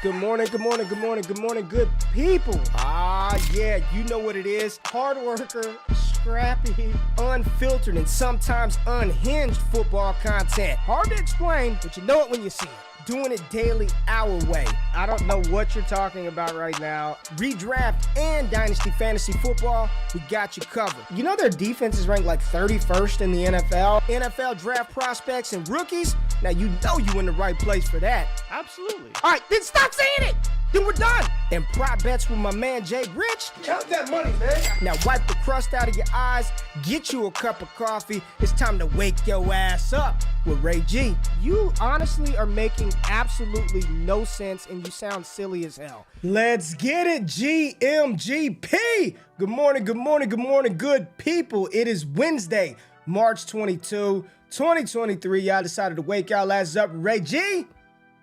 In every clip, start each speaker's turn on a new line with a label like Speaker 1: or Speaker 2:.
Speaker 1: Good morning, good morning, good morning, good morning, good people. Yeah, you know what it is. Hard worker, scrappy, unfiltered, and sometimes unhinged football content. Hard to explain, but you know it when you see it. Doing it daily our way. I don't know what you're talking about right now. Redraft and Dynasty Fantasy Football, we got you covered. You know their defense is ranked like 31st in the NFL? NFL draft prospects and rookies? Now you know you in the right place for that.
Speaker 2: Absolutely.
Speaker 1: All right, then stop saying it. Then we're done. And prop bets with my man Jay Rich.
Speaker 3: Count that money, man.
Speaker 1: Now wipe the crust out of your eyes, get you a cup of coffee. It's time to wake your ass up with Ray G. You honestly are making absolutely no sense and you sound silly as hell. Let's get it, GMGP. Good morning, good morning, good morning, good people. It is Wednesday, March 22, 2023. Y'all decided to wake y'all asses up with Ray G.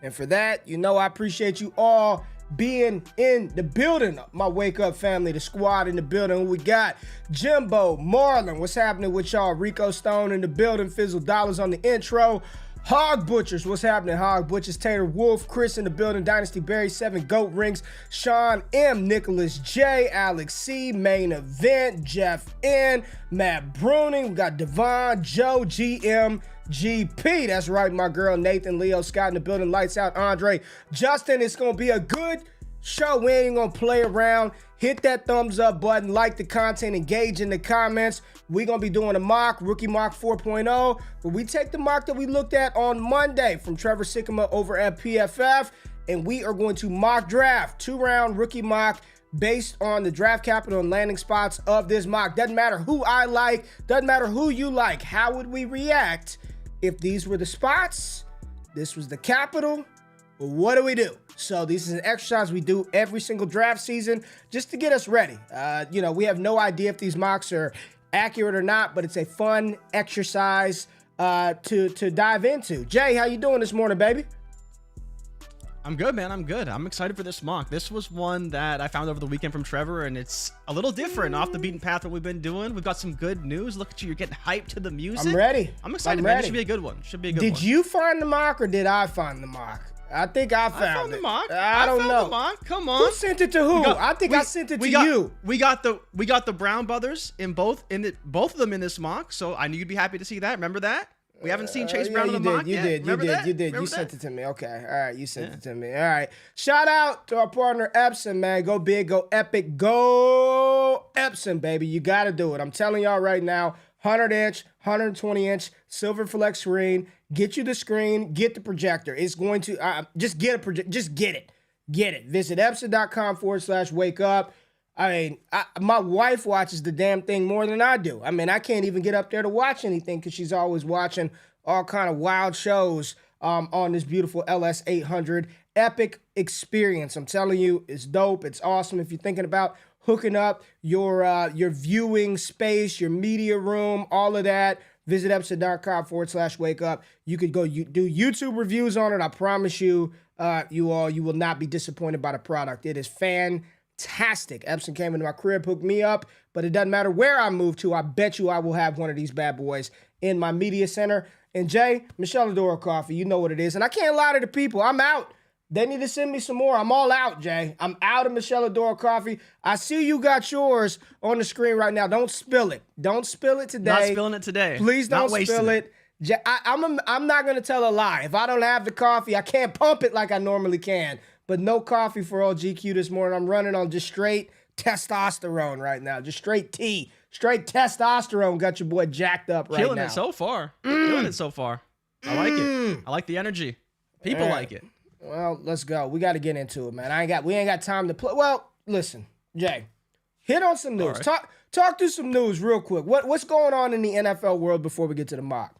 Speaker 1: And for that, you know I appreciate you all being in the building. My Wake Up family, the squad in the building. Who we got? Jimbo, Marlon, what's happening with y'all? Rico Stone in the building. Fizzle Dollars on the intro. Hog Butchers, what's happening? Hog Butchers, Tater Wolf, Chris in the building. Dynasty Barry, 7 Goat Rings. Sean M, Nicholas J, Alex C, Main Event, Jeff N, Matt Bruning. We got Devon, Joe, GM, GP. That's right, my girl Nathan, Leo, Scott in the building. Lights out, Andre, Justin. It's gonna be a good show. We ain't gonna play around. Hit that thumbs up button, like the content, engage in the comments. We're gonna be doing a mock, rookie mock 4.0, where we take the mock that we looked at on Monday from Trevor Sikkema over at PFF, and we are going to mock draft, 2-round rookie mock based on the draft capital and landing spots of this mock. Doesn't matter who I like, doesn't matter who you like. How would we react if these were the spots, this was the capital? What do we do? So this is an exercise we do every single draft season just to get us ready. You know, we have no idea if these mocks are accurate or not, but it's a fun exercise to dive into. Jay, how you doing this morning, baby?
Speaker 2: I'm good, man. I'm good. I'm excited for this mock. This was one that I found over the weekend from Trevor, and it's a little different off the beaten path that we've been doing. We've got some good news. Look at you. You're getting hyped to the music.
Speaker 1: I'm ready.
Speaker 2: I'm excited, man. It should be a good one. Should be a good one.
Speaker 1: Did you find the mock or did I find the mock? I think I found
Speaker 2: the
Speaker 1: it.
Speaker 2: mock.
Speaker 1: I don't know.
Speaker 2: The mock. Come on.
Speaker 1: Who sent it to who? I think I sent it to you.
Speaker 2: We got the Brown brothers in both of them in this mock. So I knew you'd be happy to see that. Remember that? We haven't seen Chase Brown in the mock yet.
Speaker 1: You did. You sent it to me. Okay. All right. You sent it to me. All right. Shout out to our partner Epson, man. Go big, go epic, go Epson, baby. You got to do it. I'm telling y'all right now, 100-inch, 120-inch SilverFlex Screen. Get you the screen. Get the projector. It's going to just get a projector. Just get it. Get it. Visit Epson.com/wake up. I mean, my wife watches the damn thing more than I do. I mean, I can't even get up there to watch anything because she's always watching all kind of wild shows on this beautiful LS800 epic experience. I'm telling you, it's dope. It's awesome. If you're thinking about hooking up your viewing space, your media room, all of that, visit Epson.com/wake up. You could go do YouTube reviews on it. I promise you, you will not be disappointed by the product. It is fantastic. Epson came into my crib, hooked me up, but it doesn't matter where I move to. I bet you I will have one of these bad boys in my media center. And Jay, Michelle Adora coffee, you know what it is. And I can't lie to the people. I'm out. They need to send me some more. I'm all out, Jay. I'm out of Michelle Adora coffee. I see you got yours on the screen right now. Don't spill it. Don't spill it today.
Speaker 2: Not spilling it today.
Speaker 1: Please don't spill it. Jay, I'm not going to tell a lie. If I don't have the coffee, I can't pump it like I normally can. But no coffee for old GQ this morning. I'm running on just straight testosterone right now. Just straight tea. Straight testosterone got your boy jacked up right now.
Speaker 2: Killing it so far. Killing it so far. I like it. I like the energy. People like it.
Speaker 1: Well, let's go. We got to get into it, man. We ain't got time to play. Well, listen, Jay, hit on some news. Right. Talk through some news real quick. What's going on in the NFL world before we get to the mock?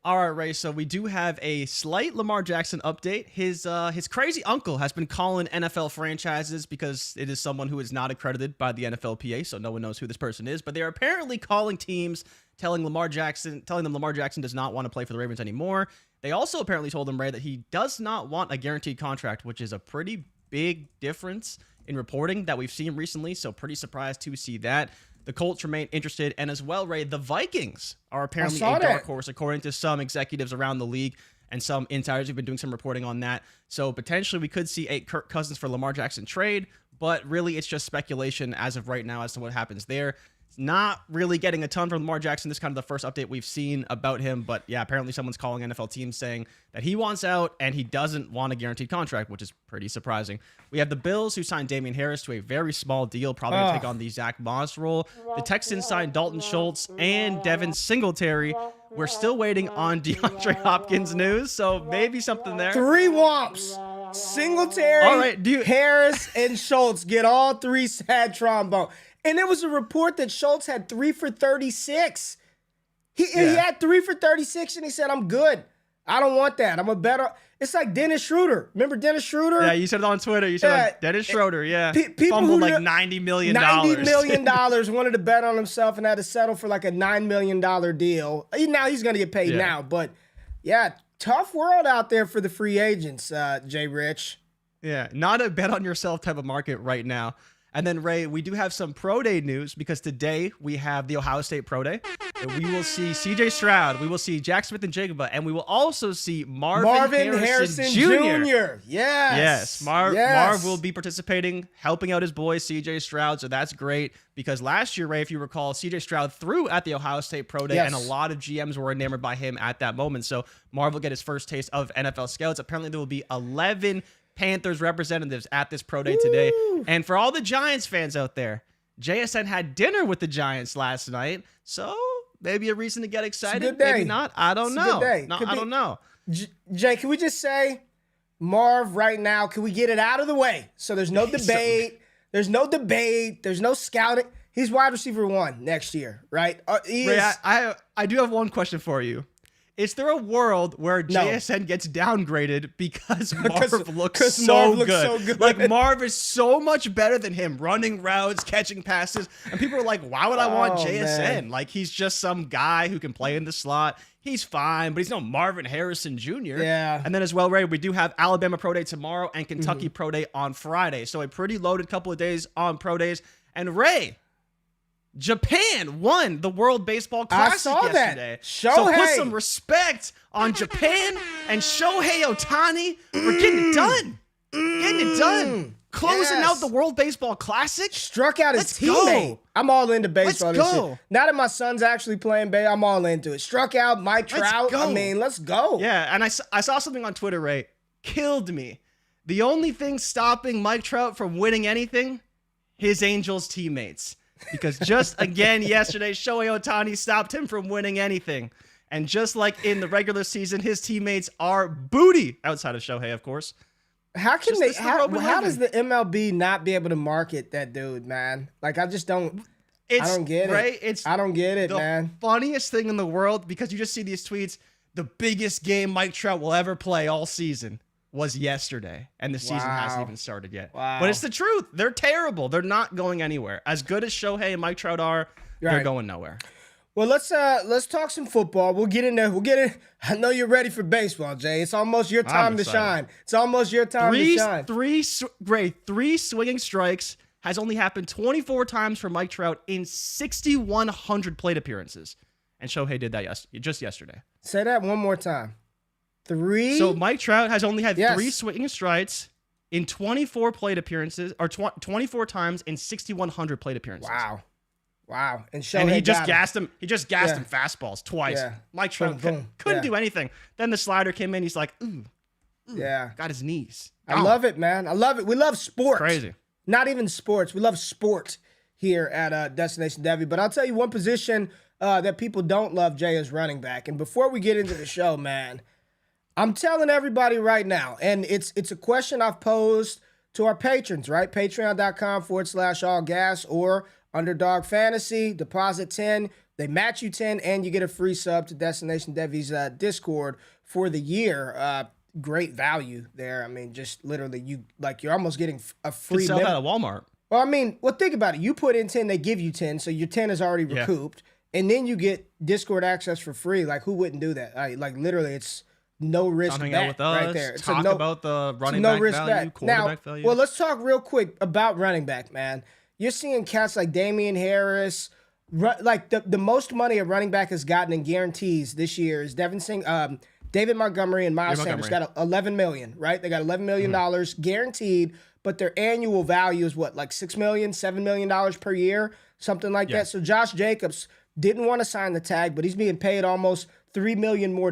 Speaker 2: All right, Ray. So we do have a slight Lamar Jackson update. His crazy uncle has been calling NFL franchises because it is someone who is not accredited by the NFLPA, so no one knows who this person is. But they're apparently calling teams, telling them Lamar Jackson does not want to play for the Ravens anymore. They also apparently told him, Ray, that he does not want a guaranteed contract, which is a pretty big difference in reporting that we've seen recently. So pretty surprised to see that. The Colts remain interested, and as well, Ray, the Vikings are apparently a dark horse, according to some executives around the league. and some insiders have been doing some reporting on that. So potentially we could see a Kirk Cousins for Lamar Jackson trade, but really it's just speculation as of right now as to what happens there. Not really getting a ton from Lamar Jackson. This is kind of the first update we've seen about him. But yeah, apparently someone's calling NFL teams saying that he wants out and he doesn't want a guaranteed contract, which is pretty surprising. We have the Bills, who signed Damian Harris to a very small deal, probably going to take on the Zach Moss role. The Texans signed Dalton Schultz and Devin Singletary. We're still waiting on DeAndre Hopkins news, so maybe something there.
Speaker 1: 3 whomps. Singletary,
Speaker 2: all right,
Speaker 1: Harris, and Schultz get all 3 sad trombone. And there was a report that Schultz had 3 for 36. He had 3 for 36, and he said, I'm good. I don't want that. I'm a better. It's like Dennis Schroeder. Remember Dennis Schroeder?
Speaker 2: Yeah, you said it on Twitter. You said like Dennis Schroeder, yeah.
Speaker 1: People
Speaker 2: fumbled
Speaker 1: who
Speaker 2: like $90 million.
Speaker 1: $90 million wanted to bet on himself and had to settle for like a $9 million deal. Now he's going to get paid now. But, yeah, tough world out there for the free agents, Jay Rich.
Speaker 2: Yeah, not a bet on yourself type of market right now. And then, Ray, we do have some pro day news because today we have the Ohio State pro day. We will see CJ Stroud. We will see Jack Smith and Jigba. And we will also see Marvin Harrison Jr.
Speaker 1: Yes.
Speaker 2: Marv will be participating, helping out his boy, CJ Stroud. So that's great because last year, Ray, if you recall, CJ Stroud threw at the Ohio State pro day, and a lot of GMs were enamored by him at that moment. So Marv will get his first taste of NFL scouts. Apparently, there will be 11 Panthers representatives at this pro day today. And for all the Giants fans out there, JSN had dinner with the Giants last night, so maybe a reason to get excited. Maybe not. I don't know. I don't know.
Speaker 1: Jay, can we just say, Marv, right now, can we get it out of the way? So there's no debate. There's no debate. There's no scouting. He's wide receiver 1 next year, right?
Speaker 2: Ray, I do have one question for you. Is there a world where JSN gets downgraded because Marv looks so good? Like, Marv is so much better than him, running routes, catching passes. And people are like, why would I want JSN? Man. Like, he's just some guy who can play in the slot. He's fine, but he's no Marvin Harrison Jr.
Speaker 1: Yeah.
Speaker 2: And then as well, Ray, we do have Alabama Pro Day tomorrow and Kentucky Pro Day on Friday. So a pretty loaded couple of days on Pro Days. And Ray, Japan won the World Baseball Classic yesterday. So put some respect on Japan and Shohei Ohtani for getting it done. Getting it done. Closing out the World Baseball Classic.
Speaker 1: Struck out his teammate. I'm all into baseball.
Speaker 2: Let's go.
Speaker 1: Now that my son's actually playing baseball, I'm all into it. Struck out Mike Trout. I mean, let's go.
Speaker 2: Yeah, and I saw something on Twitter, Ray. Killed me. The only thing stopping Mike Trout from winning anything, his Angels teammates. Because just again yesterday, Shohei Ohtani stopped him from winning anything. And just like in the regular season, his teammates are booty outside of Shohei, of course.
Speaker 1: How can they? How does the MLB not be able to market that dude, man? Like, I just don't. I don't get it. I don't get it, man.
Speaker 2: The funniest thing in the world, because you just see these tweets. The biggest game Mike Trout will ever play all season was yesterday, and the season hasn't even started yet.
Speaker 1: Wow.
Speaker 2: But it's the truth. They're terrible. They're not going anywhere. As good as Shohei and Mike Trout are, they're going nowhere.
Speaker 1: Well, let's talk some football. We'll get in there. I know you're ready for baseball, Jay. It's almost your time to shine. It's almost your time to shine.
Speaker 2: Three swinging strikes has only happened 24 times for Mike Trout in 6,100 plate appearances, and Shohei did that just yesterday.
Speaker 1: Say that one more time. 3.
Speaker 2: So Mike Trout has only had 3 swinging strikes in 24 plate appearances, or 24 times in 6,100 plate appearances.
Speaker 1: Wow. And
Speaker 2: he just gassed him. He just gassed him fastballs twice. Yeah. Mike Trout couldn't do anything. Then the slider came in. He's like, ooh. Got his knees.
Speaker 1: I love it, man. I love it. We love sports.
Speaker 2: Crazy.
Speaker 1: Not even sports. We love sport here at Destination Devy. But I'll tell you one position that people don't love, Jay, is running back. And before we get into the show, man, I'm telling everybody right now, and it's a question I've posed to our patrons, right? Patreon.com/allgas or Underdog Fantasy. Deposit 10. They match you 10, and you get a free sub to Destination Devy's Discord for the year. Great value there. I mean, just literally, you're almost getting a free.
Speaker 2: Sell that at Walmart.
Speaker 1: Well, I mean, think about it. You put in 10, they give you 10, so your 10 is already recouped, and then you get Discord access for free. Like, who wouldn't do that? Like literally, it's no risk bet right there.
Speaker 2: Talk about the running back value, quarterback value.
Speaker 1: Well, let's talk real quick about running back, man. You're seeing cats like Damian Harris. Like the most money a running back has gotten in guarantees this year is Devin David Montgomery and Miles
Speaker 2: David
Speaker 1: Sanders got $11 million, right? They got $11 million guaranteed, but their annual value is what, like $6 million, $7 million per year, something like that. So Josh Jacobs didn't want to sign the tag, but he's being paid almost $3 million more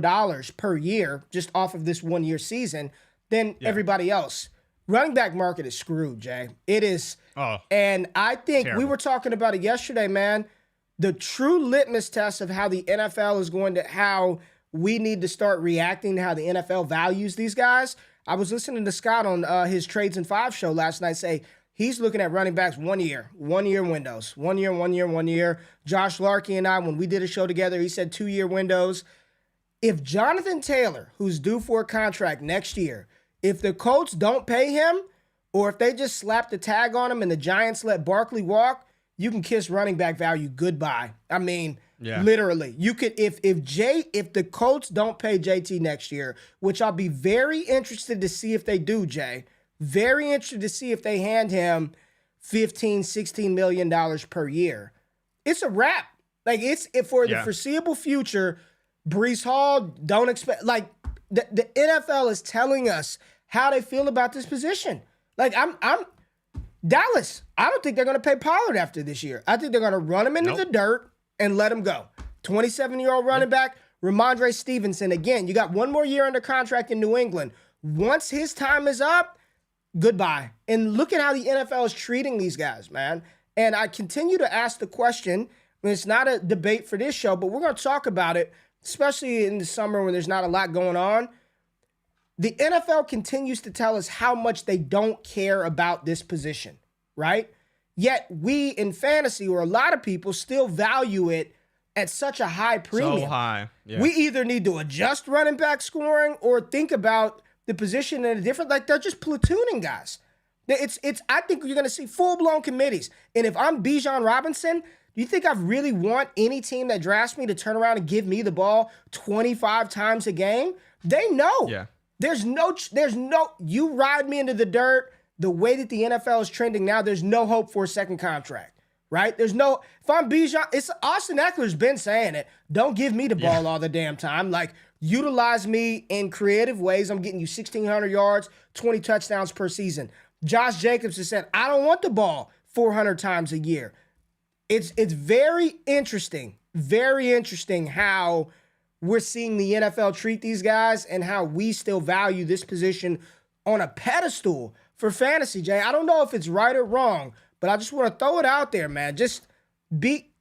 Speaker 1: per year just off of this 1 year season than everybody else. Running back market is screwed, Jay. It is. And I think we were talking about it yesterday, man. The true litmus test of how the NFL is going to, how we need to start reacting to how the NFL values these guys. I was listening to Scott on his Trades in 5 show last night say he's looking at running backs 1 year windows, 1 year, 1 year, 1 year. Josh Larkey and I, when we did a show together, he said 2 year windows. If Jonathan Taylor, who's due for a contract next year, if the Colts don't pay him, or if they just slap the tag on him and the Giants let Barkley walk, you can kiss running back value goodbye. I mean, literally, you could if the Colts don't pay JT next year, which I'll be very interested to see if they do, Jay. Very interested to see if they hand him $15-16 million per year. It's a wrap. Like for the foreseeable future. Breece Hall, don't expect, like, the NFL is telling us how they feel about this position. Like, I'm Dallas, I don't think they're going to pay Pollard after this year. I think they're going to run him into the dirt and let him go. 27-year-old running back, Ramondre Stevenson. Again, you got 1 more year under contract in New England. Once his time is up, goodbye. And look at how the NFL is treating these guys, man. And I continue to ask the question, and it's not a debate for this show, but we're going to talk about it, especially in the summer when there's not a lot going on. The NFL continues to tell us how much they don't care about this position, right? Yet we in fantasy, or a lot of people, still value it at such a high premium.
Speaker 2: So high. Yeah.
Speaker 1: We either need to adjust running back scoring or think about the position in a different, like, they're just platooning guys. I think you're going to see full-blown committees. And if I'm Bijan Robinson, do you think I really want any team that drafts me to turn around and give me the ball 25 times a game? They know. Yeah. There's no, you ride me into the dirt the way that the NFL is trending now, there's no hope for a second contract, right? If I'm Bijan, it's Austin Eckler's been saying it. Don't give me the ball all the damn time. Like, utilize me in creative ways. I'm getting you 1,600 yards, 20 touchdowns per season. Josh Jacobs has said, I don't want the ball 400 times a year. It's very interesting how we're seeing the NFL treat these guys and how we still value this position on a pedestal for fantasy, Jay. I don't know if it's right or wrong, but I just want to throw it out there, man.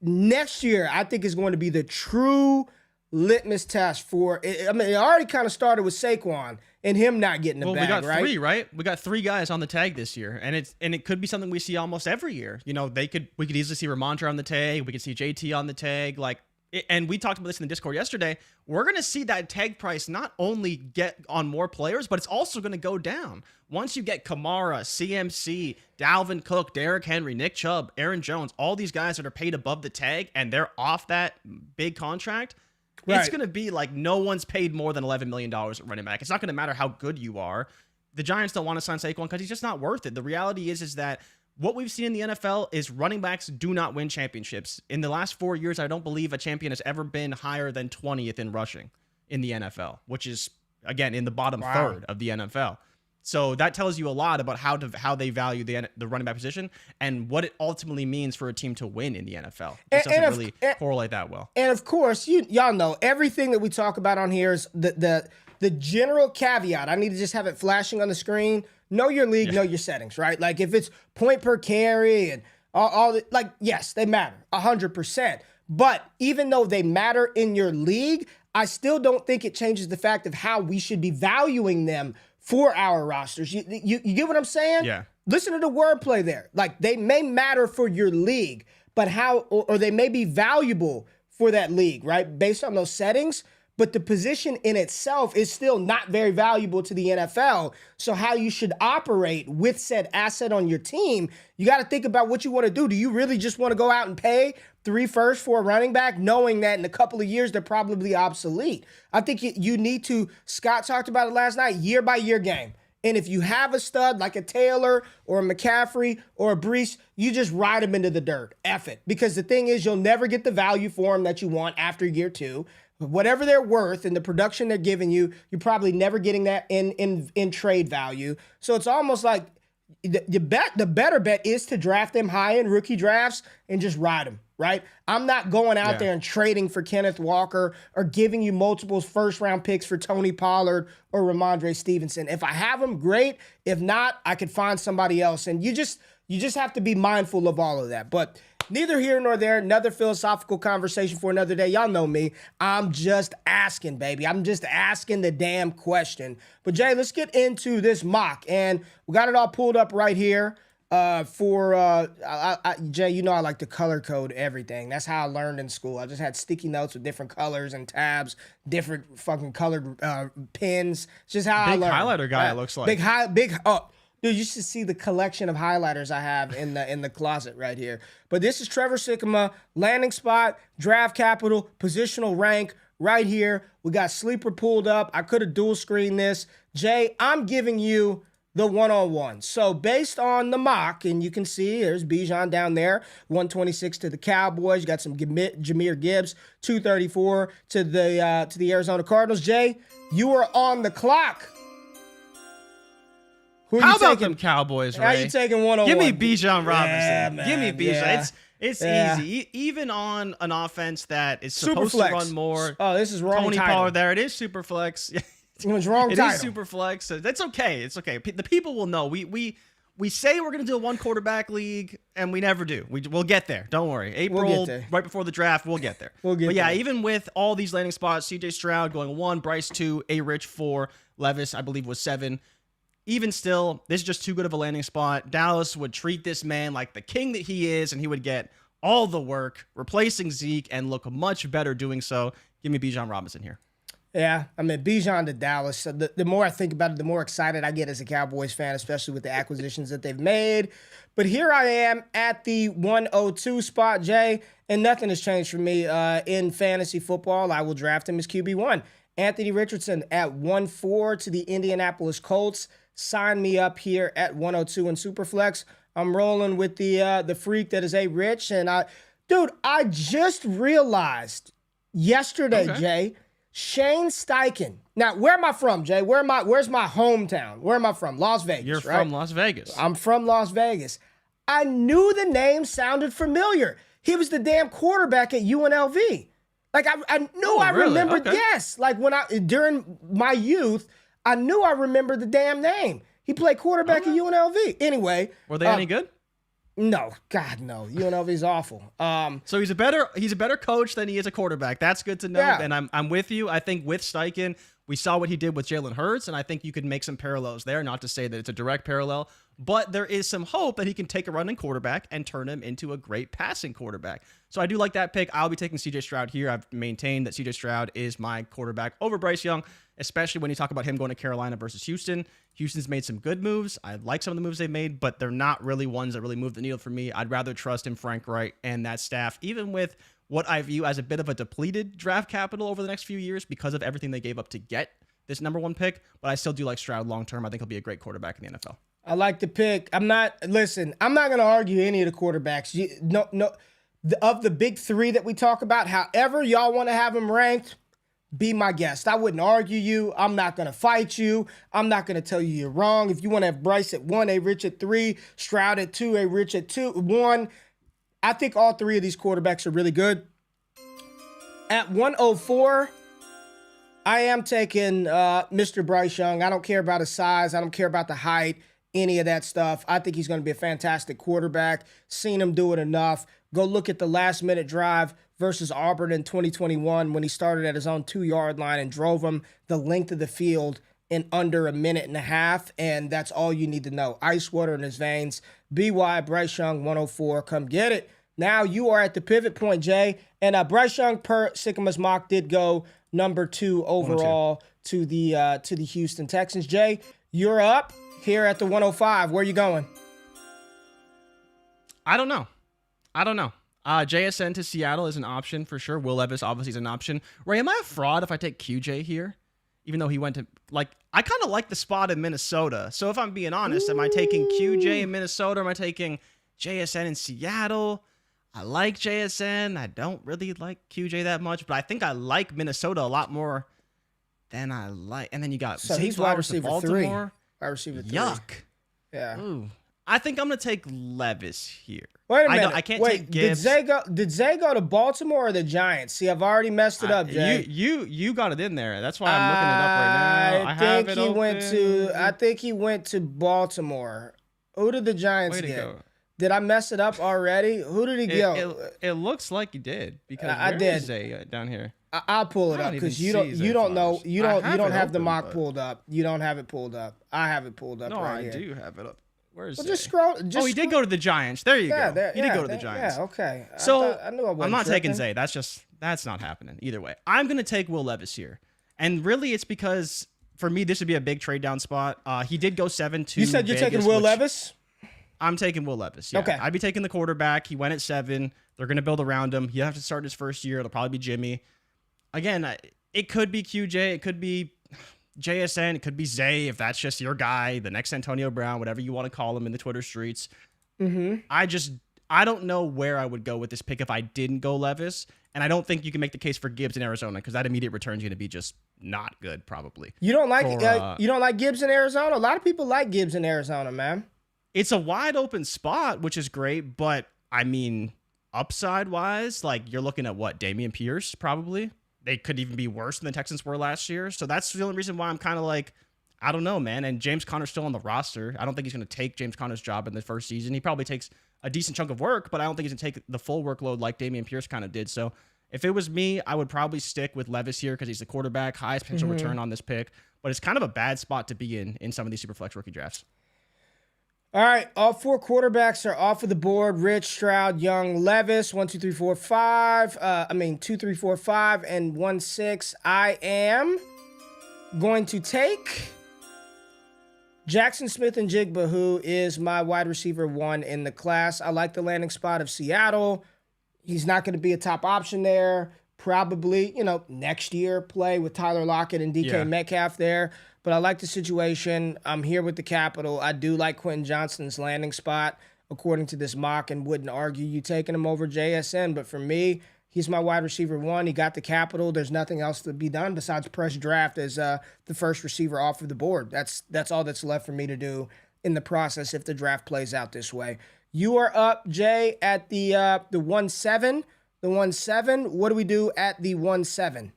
Speaker 1: Next year, I think is going to be the true litmus test for, I mean, it already kind of started with Saquon and him not getting the bag, right?
Speaker 2: We got 3, right? We got 3 guys on the tag this year, and it could be something we see almost every year. You know, we could easily see Ramondre on the tag, we could see JT on the tag, and we talked about this in the Discord yesterday. We're going to see that tag price not only get on more players, but it's also going to go down. Once you get Kamara, CMC, Dalvin Cook, Derrick Henry, Nick Chubb, Aaron Jones, all these guys that are paid above the tag and they're off that big contract, it's going to be like no one's paid more than $11 million at running back. It's not going to matter how good you are. The Giants don't want to sign Saquon because he's just not worth it. The reality is that what we've seen in the NFL is running backs do not win championships. In the last 4 years, I don't believe a champion has ever been higher than 20th in rushing in the NFL, which is, again, in the bottom third of the NFL. So that tells you a lot about how they value the running back position and what it ultimately means for a team to win in the NFL. It doesn't really correlate that well.
Speaker 1: And of course, y'all know everything that we talk about on here is the general caveat. I need to just have it flashing on the screen. Know your league, know your settings, right? Like if it's point per carry and all the, like, yes, they matter 100%. But even though they matter in your league, I still don't think it changes the fact of how we should be valuing them for our rosters. You get what I'm saying?
Speaker 2: Yeah.
Speaker 1: Listen to the wordplay there. Like, they may matter for your league, but or they may be valuable for that league, right? Based on those settings. But the position in itself is still not very valuable to the NFL. So how you should operate with said asset on your team, you got to think about what you want to do. Do you really just want to go out and pay 3 firsts for a running back, knowing that in a couple of years they're probably obsolete? I think you need to, Scott talked about it last night, year by year game. And if you have a stud like a Taylor or a McCaffrey or a Breece, you just ride him into the dirt. F it. Because the thing is, you'll never get the value for him that you want after year 2. Whatever they're worth and the production they're giving you, you're probably never getting that in trade value. So it's almost like the better bet is to draft them high in rookie drafts and just ride them, right? I'm not going out there and trading for Kenneth Walker or giving you multiple first-round picks for Tony Pollard or Ramondre Stevenson. If I have them, great. If not, I could find somebody else. And you just have to be mindful of all of that. But neither here nor there. Another philosophical conversation for another day. Y'all know me. I'm just asking, baby. I'm just asking the damn question. But, Jay, let's get into this mock. And we got it all pulled up right here. Jay, you know I like to color code everything. That's how I learned in school. I just had sticky notes with different colors and tabs, different fucking colored pens. It's just how I learned.
Speaker 2: Big highlighter guy, it looks like.
Speaker 1: Dude, you should see the collection of highlighters I have in the closet right here. But this is Trevor Sikkema, landing spot, draft capital, positional rank right here. We got sleeper pulled up. I could have dual screened this. Jay, I'm giving you the one-on-one. So based on the mock, and you can see there's Bijan down there, 126 to the Cowboys. You got some Jahmyr Gibbs, 234 to the Arizona Cardinals. Jay, you are on the clock.
Speaker 2: How about them Cowboys, Ray?
Speaker 1: How you taking 101?
Speaker 2: Give me Bijan Robinson.
Speaker 1: Yeah,
Speaker 2: Give me Bijan.
Speaker 1: yeah.
Speaker 2: It's easy. Even on an offense that is
Speaker 1: Super
Speaker 2: supposed
Speaker 1: flex.
Speaker 2: to run more.
Speaker 1: Oh, this is wrong
Speaker 2: Tony
Speaker 1: title.
Speaker 2: Pollard there. It is super flex.
Speaker 1: It was wrong
Speaker 2: It
Speaker 1: title.
Speaker 2: is super flex. So that's okay. It's okay. The people will know. We say we're going to do a one quarterback league, and we never do. We'll get there. Don't worry. April,
Speaker 1: We'll get there.
Speaker 2: right before the draft, we'll get there.
Speaker 1: We'll get
Speaker 2: But yeah,
Speaker 1: there.
Speaker 2: even with all these landing spots, CJ Stroud going 1, Bryce 2, A. Rich 4, Levis, I believe, was 7. Even still, this is just too good of a landing spot. Dallas would treat this man like the king that he is, and he would get all the work, replacing Zeke, and look much better doing so. Give me Bijan Robinson here.
Speaker 1: Yeah, I mean, Bijan to Dallas. So the more I think about it, the more excited I get as a Cowboys fan, especially with the acquisitions that they've made. But here I am at the 102 spot, Jay, and nothing has changed for me in fantasy football. I will draft him as QB1. Anthony Richardson at 1-4 to the Indianapolis Colts. Sign me up here at 102 in Superflex. I'm rolling with the freak that is A. Rich. And I just realized yesterday, Jay, Shane Steichen. Now, where am I from, Jay? Where's my hometown? Where am I from? Las Vegas.
Speaker 2: You're
Speaker 1: right?
Speaker 2: from Las Vegas.
Speaker 1: I'm from Las Vegas. I knew the name sounded familiar. He was the damn quarterback at UNLV. Like I knew I
Speaker 2: really?
Speaker 1: remembered.
Speaker 2: Okay.
Speaker 1: Yes, like during my youth, I knew I remembered the damn name. He played quarterback at UNLV. Anyway,
Speaker 2: Were they any good?
Speaker 1: No, God, no. UNLV's awful.
Speaker 2: So he's a better coach than he is a quarterback. That's good to know.
Speaker 1: Yeah.
Speaker 2: And I'm with you. I think with Steichen, we saw what he did with Jalen Hurts, and I think you could make some parallels there. Not to say that it's a direct parallel, but there is some hope that he can take a running quarterback and turn him into a great passing quarterback. So I do like that pick. I'll be taking CJ Stroud here. I've maintained that CJ Stroud is my quarterback over Bryce Young, especially when you talk about him going to Carolina versus Houston. Houston's made some good moves. I like some of the moves they've made, but they're not really ones that really move the needle for me. I'd rather trust in Frank Reich and that staff, even with what I view as a bit of a depleted draft capital over the next few years because of everything they gave up to get this number 1 pick. But I still do like Stroud long term. I think he'll be a great quarterback in the NFL.
Speaker 1: I like the pick. I'm not going to argue any of the quarterbacks. Of the big 3 that we talk about, however y'all want to have them ranked, be my guest. I wouldn't argue you. I'm not going to fight you. I'm not going to tell you you're wrong. If you want to have Bryce at 1, A. Rich at 3, Stroud at 2, A. Rich at 1, I think all 3 of these quarterbacks are really good. At 104, I am taking Mr. Bryce Young. I don't care about his size. I don't care about the height, any of that stuff. I think he's going to be a fantastic quarterback. Seen him do it enough. Go look at the last-minute drive versus Auburn in 2021 when he started at his own 2-yard line and drove them the length of the field in under a minute and a half, and that's all you need to know. Ice water in his veins. BY, Bryce Young, 104. Come get it. Now you are at the pivot point, Jay, and Bryce Young, per Sikkema's mock, did go number 2 overall to the Houston Texans. Jay, you're up here at the 105. Where are you going?
Speaker 2: I don't know. JSN to Seattle is an option for sure. Will Levis obviously is an option. Ray, am I a fraud if I take QJ here? Even though he went to, I kind of like the spot in Minnesota. So if I'm being honest, am I taking QJ in Minnesota? Or am I taking JSN in Seattle? I like JSN. I don't really like QJ that much, but I think I like Minnesota a lot more than I like. And then you got
Speaker 1: So
Speaker 2: Zay
Speaker 1: he's wide
Speaker 2: Flowers to
Speaker 1: receiver 3.
Speaker 2: Baltimore.
Speaker 1: Wide receiver 3.
Speaker 2: Yuck.
Speaker 1: Yeah.
Speaker 2: Ooh. I think I'm gonna take Levis here.
Speaker 1: Wait a minute.
Speaker 2: I can't take Gibbs.
Speaker 1: Did Zay go to Baltimore or the Giants? See, I've already messed it up, Jay.
Speaker 2: You got it in there. That's why I'm looking it up right now.
Speaker 1: I think he went to Baltimore. Who did the Giants get?
Speaker 2: Go.
Speaker 1: Did I mess it up already? Who did he go?
Speaker 2: It looks like you did because
Speaker 1: I did.
Speaker 2: Is Zay down here?
Speaker 1: I'll pull it up because you don't have the mock pulled up. You don't have it pulled up. I have it pulled up right here.
Speaker 2: No, I do have it up. Where's
Speaker 1: Zay? Just scroll.
Speaker 2: He did go to the Giants. There you go. He did go to the Giants.
Speaker 1: Yeah, okay.
Speaker 2: So
Speaker 1: I knew I wasn't
Speaker 2: I'm not
Speaker 1: tripping.
Speaker 2: taking Zay. That's not happening either way. I'm gonna take Will Levis here, and really it's because for me this would be a big trade down spot. He did go 7-2.
Speaker 1: You said you're taking Will Levis.
Speaker 2: I'm taking Will Levis. Yeah.
Speaker 1: Okay.
Speaker 2: I'd be taking the quarterback. He went at 7. They're going to build around him. He'll have to start his first year. It'll probably be Jimmy. Again, it could be QJ. It could be JSN. It could be Zay if that's just your guy, the next Antonio Brown, whatever you want to call him in the Twitter streets.
Speaker 1: Mm-hmm.
Speaker 2: I don't know where I would go with this pick if I didn't go Levis. And I don't think you can make the case for Gibbs in Arizona because that immediate return is going to be just not good, probably.
Speaker 1: You don't like Gibbs in Arizona? A lot of people like Gibbs in Arizona, man.
Speaker 2: It's a wide open spot, which is great, but I mean, upside wise, like you're looking at what, Dameon Pierce probably. They could even be worse than the Texans were last year. So that's the only reason why I'm kind of like, I don't know, man. And James Conner's still on the roster. I don't think he's going to take James Conner's job in the first season. He probably takes a decent chunk of work, but I don't think he's going to take the full workload like Dameon Pierce kind of did. So if it was me, I would probably stick with Levis here because he's the quarterback, highest potential return on this pick. But it's kind of a bad spot to be in some of these SilverFlex rookie drafts.
Speaker 1: All right, all 4 quarterbacks are off of the board. Rich, Stroud, Young, Levis, 1, 2, 3, 4, 5. 2, 3, 4, 5, and 1, 6. I am going to take Jackson Smith-Njigba, who is my wide receiver 1 in the class. I like the landing spot of Seattle. He's not going to be a top option there. Probably, next year play with Tyler Lockett and DK Metcalf there. But I like the situation. I'm here with the capital. I do like Quentin Johnston's landing spot, according to this mock, and wouldn't argue you taking him over JSN. But for me, he's my wide receiver 1. He got the capital. There's nothing else to be done besides press draft as the first receiver off of the board. That's all that's left for me to do in the process if the draft plays out this way. You are up, Jay, at the 1-7. The 1-7. What do we do at the 1-7?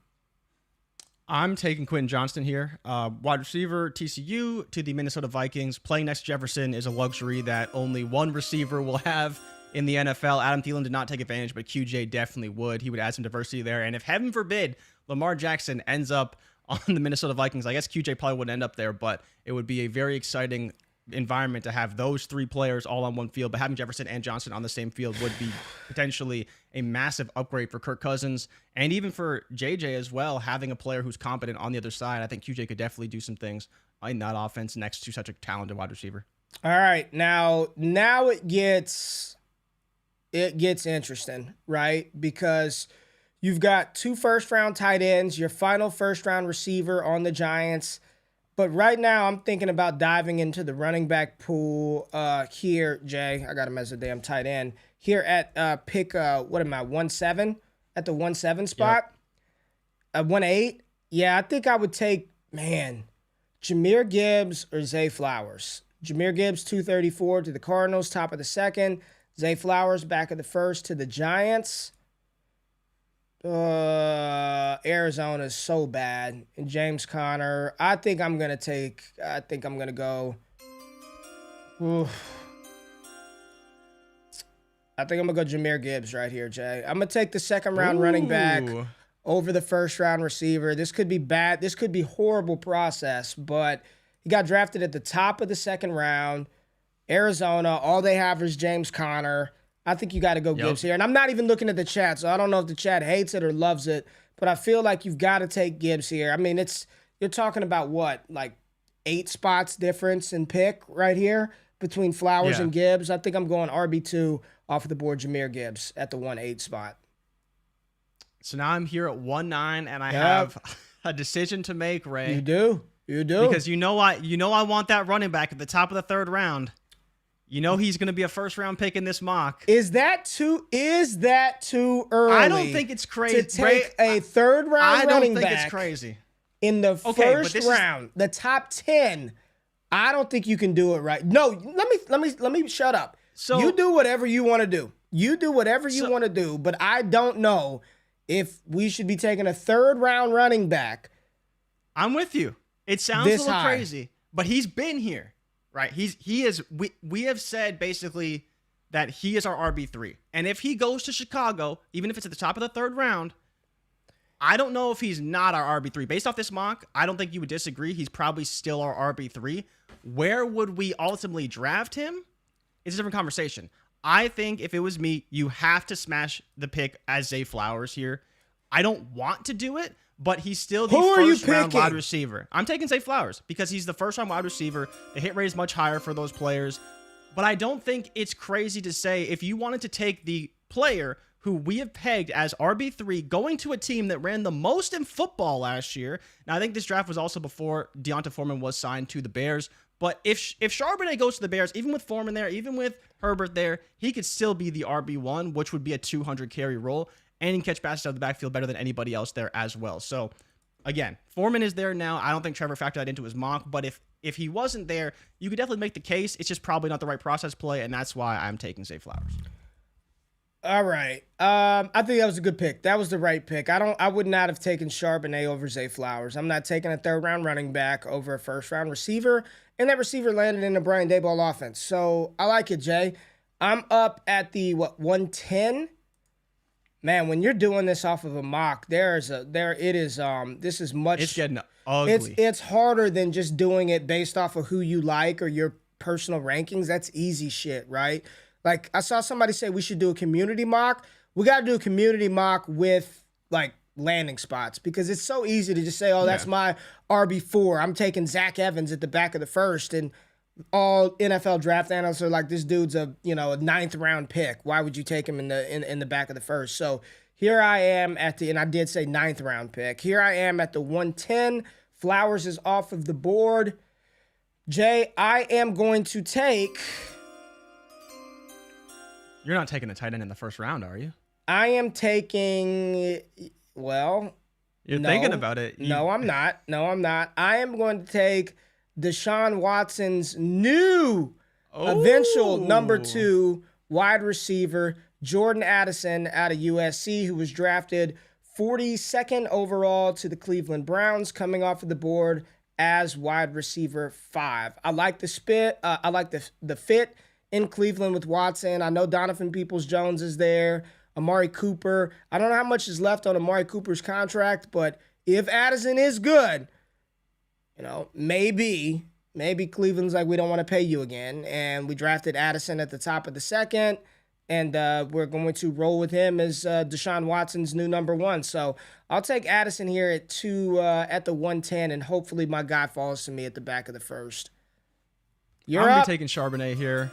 Speaker 2: I'm taking Quentin Johnston here. Wide receiver, TCU to the Minnesota Vikings. Playing next to Jefferson is a luxury that only one receiver will have in the NFL. Adam Thielen did not take advantage, but QJ definitely would. He would add some diversity there. And if heaven forbid Lamar Jackson ends up on the Minnesota Vikings, I guess QJ probably wouldn't end up there, but it would be a very exciting environment to have those 3 players all on one field, but having Jefferson and Johnson on the same field would be potentially a massive upgrade for Kirk Cousins and even for JJ as well. Having a player who's competent on the other side, I think QJ could definitely do some things in that offense next to such a talented wide receiver.
Speaker 1: All right, now it gets interesting, right? Because you've got 2 first-round tight ends, your final first-round receiver on the Giants. But right now, I'm thinking about diving into the running back pool here, Jay. I got him as a damn tight end. Here at pick, 1-7? At the 1-7 spot? Yep. 1-8? Yeah, I think I would take, Jahmyr Gibbs or Zay Flowers. Jahmyr Gibbs, 234 to the Cardinals, top of the 2nd. Zay Flowers, back of the 1st to the Giants. Arizona is so bad. And James Conner, I think I'm going to go. I think I'm going to go Jahmyr Gibbs right here, Jay. I'm going to take the 2nd round running back over the 1st round receiver. This could be bad. This could be horrible process, but he got drafted at the top of the 2nd round. Arizona, all they have is James Conner. I think you got to go Gibbs here. And I'm not even looking at the chat, so I don't know if the chat hates it or loves it, but I feel like you've got to take Gibbs here. I mean, you're talking about what, like 8 spots difference in pick right here between Flowers and Gibbs. I think I'm going RB2 off of the board, Jahmyr Gibbs at the 1-8 spot.
Speaker 2: So now I'm here at 1-9, and I have a decision to make, Ray.
Speaker 1: You do.
Speaker 2: Because you know I want that running back at the top of the 3rd round. You know he's going to be a first-round pick in this mock.
Speaker 1: Is that too early?
Speaker 2: I don't think it's crazy.
Speaker 1: To take a third-round running back.
Speaker 2: I don't think it's crazy.
Speaker 1: In the first round, the top 10, I don't think you can do it right. No, let me shut up. So you do whatever you want to do. You do whatever you want to do, but I don't know if we should be taking a third-round running back.
Speaker 2: I'm with you. It sounds a little crazy, but he's been here, right? We have said basically that he is our RB3. And if he goes to Chicago, even if it's at the top of the third round, I don't know if he's not our RB3. Based off this mock, I don't think you would disagree. He's probably still our RB3. Where would we ultimately draft him? It's a different conversation. I think if it was me, you have to smash the pick as Zay Flowers here. I don't want to do it, but he's still the first-round wide receiver. I'm taking Zay Flowers because he's the first-round wide receiver. The hit rate is much higher for those players. But I don't think it's crazy to say if you wanted to take the player who we have pegged as RB3 going to a team that ran the most in football last year. Now, I think this draft was also before Deonta Foreman was signed to the Bears. But if Charbonnet goes to the Bears, even with Foreman there, even with Herbert there, he could still be the RB1, which would be a 200-carry role, and he can catch passes out of the backfield better than anybody else there as well. So, again, Foreman is there now. I don't think Trevor factored that into his mock, but if he wasn't there, you could definitely make the case. It's just probably not the right process play, and that's why I'm taking Zay Flowers.
Speaker 1: All right. I think that was a good pick. That was the right pick. I would not have taken Charbonnet over Zay Flowers. I'm not taking a third-round running back over a first-round receiver, and that receiver landed in the Brian Daboll offense. So I like it, Jay. I'm up at the 110. Man, when you're doing this off of a mock, this is much.
Speaker 2: It's getting ugly.
Speaker 1: It's harder than just doing it based off of who you like or your personal rankings. That's easy shit, right? Like, I saw somebody say we should do a community mock. We got to do a community mock with, like, landing spots because it's so easy to just say, oh, that's my RB4. I'm taking Zach Evans at the back of the first, and all NFL draft analysts are like, this dude's a 9th-round pick. Why would you take him in the back of the first? So here I am and I did say 9th-round pick. Here I am at the 110. Flowers is off of the board. Jay, I am going to take...
Speaker 2: You're not taking a tight end in the first round, are you?
Speaker 1: I am taking, well...
Speaker 2: You're thinking about it.
Speaker 1: No, I'm not. I am going to take Deshaun Watson's new eventual number 2 wide receiver, Jordan Addison out of USC, who was drafted 42nd overall to the Cleveland Browns, coming off of the board as wide receiver 5. I like the spit. I like the fit in Cleveland with Watson. I know Donovan Peoples-Jones is there. Amari Cooper. I don't know how much is left on Amari Cooper's contract, but if Addison is good, maybe Cleveland's like, we don't want to pay you again. And we drafted Addison at the top of the second, and we're going to roll with him as Deshaun Watson's new number 1. So I'll take Addison here at the 110, and hopefully my guy falls to me at the back of the first.
Speaker 2: I'm going to be taking Charbonnet here.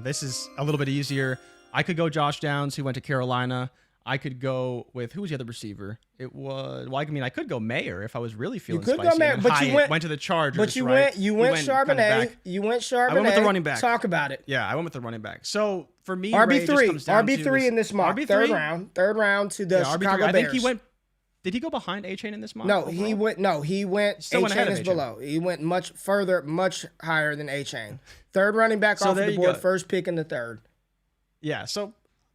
Speaker 2: This is a little bit easier. I could go Josh Downs, who went to Carolina. I could go with, who was the other receiver? I could go Mayer if I was really feeling spicy. You could go Mayer,
Speaker 1: but you went
Speaker 2: to the Chargers,
Speaker 1: but you
Speaker 2: right?
Speaker 1: went Charbonnet. You went Charbonnet.
Speaker 2: I went with the running back.
Speaker 1: Talk about it.
Speaker 2: Yeah, I went with the running back. So for me,
Speaker 1: RB3 in this mock.
Speaker 2: RB3?
Speaker 1: Third round to the Chicago Bears.
Speaker 2: I think he went. Did he go behind A-Chain in this mock?
Speaker 1: No, he went. A-Chain is below. He went much further, much higher than A-Chain. Third running back off the board, first pick in the third.
Speaker 2: Yeah, so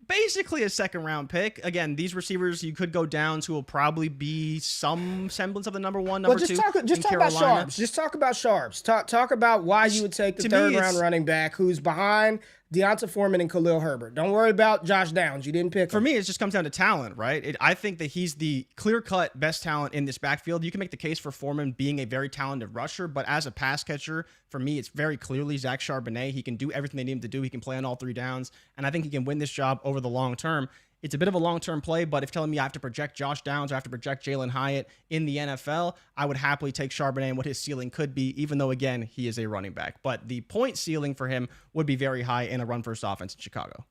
Speaker 2: basically a second-round pick. Again, these receivers, you could go Downs, who will probably be some semblance of the number 1, number 2
Speaker 1: just talk about Sharps. Just talk about Sharps. Talk about why you would take the third-round running back who's behind Deonta Foreman and Khalil Herbert. Don't worry about Josh Downs. You didn't pick him.
Speaker 2: For me, it just comes down to talent, right? I think that he's the clear-cut best talent in this backfield. You can make the case for Foreman being a very talented rusher, but as a pass catcher, for me, it's very clearly Zach Charbonnet. He can do everything they need him to do. He can play on all 3 downs, and I think he can win this job over the long term. It's a bit of a long-term play, but if telling me I have to project Josh Downs or I have to project Jalen Hyatt in the NFL, I would happily take Charbonnet and what his ceiling could be, even though, again, he is a running back. But the point ceiling for him would be very high in a run-first offense in Chicago.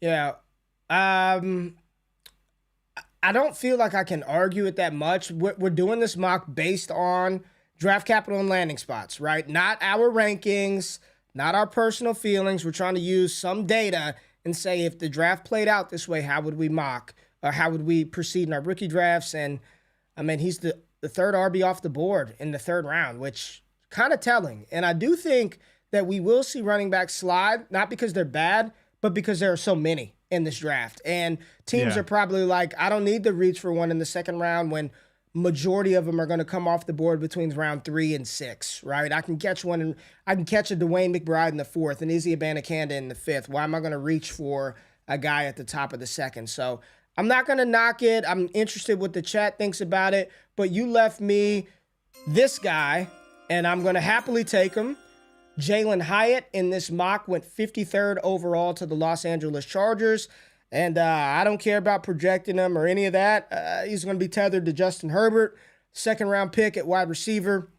Speaker 1: Yeah. I don't feel like I can argue it that much. We're doing this mock based on draft capital and landing spots, right? Not our rankings, not our personal feelings. We're trying to use some data and say if the draft played out this way, how would we mock or how would we proceed in our rookie drafts? And I mean, he's the third RB off the board in the third round, which kind of telling. And I do think that we will see running backs slide, not because they're bad, but because there are so many in this draft. And teams are probably like, I don't need to reach for one in the second round when majority of them are going to come off the board between round 3 and 6, right? I can catch one, and I can catch a Dwayne McBride in the 4th, and Izzy Abanikanda in the 5th. Why am I going to reach for a guy at the top of the second? So I'm not going to knock it. I'm interested what the chat thinks about it, but you left me this guy, and I'm going to happily take him. Jalen Hyatt in this mock went 53rd overall to the Los Angeles Chargers. And I don't care about projecting him or any of that. He's going to be tethered to Justin Herbert. Second-round pick at wide receiver.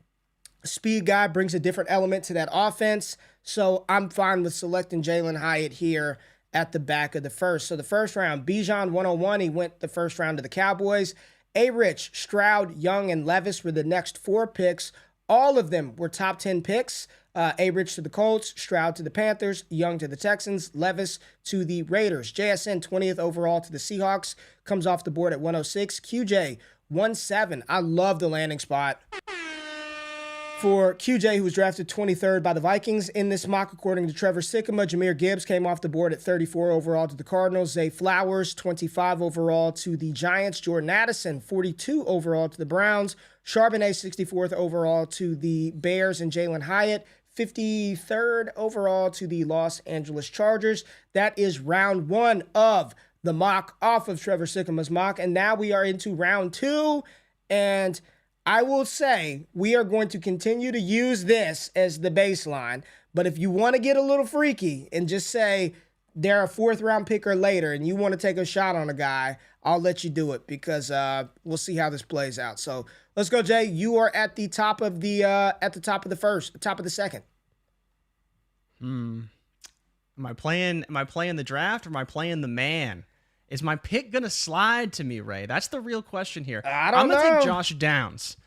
Speaker 1: Speed guy brings a different element to that offense. So I'm fine with selecting Jalen Hyatt here at the back of the first. So the first round, Bijan 101, he went the first round to the Cowboys. A-Rich, Stroud, Young, and Levis were the next 4 picks. All of them were top 10 picks. A-Rich to the Colts, Stroud to the Panthers, Young to the Texans, Levis to the Raiders. JSN 20th overall to the Seahawks, comes off the board at 106. QJ 1-7. I love the landing spot for QJ, who was drafted 23rd by the Vikings in this mock, according to Trevor Sikkema. Jahmyr Gibbs came off the board at 34 overall to the Cardinals. Zay Flowers, 25 overall to the Giants. Jordan Addison, 42 overall to the Browns. Charbonnet, 64th overall to the Bears. And Jalen Hyatt, 53rd overall to the Los Angeles Chargers. That is round 1 of the mock off of Trevor Sikkema's mock. And now we are into round 2. And I will say we are going to continue to use this as the baseline. But if you want to get a little freaky and just say they're a 4th round pick or later and you want to take a shot on a guy, I'll let you do it because we'll see how this plays out. So let's go, Jay. You are at the top of the top of the second.
Speaker 2: Am I playing the draft or am I playing the man? Is my pick going to slide to me, Ray? That's the real question here. I'm going to take Josh Downs.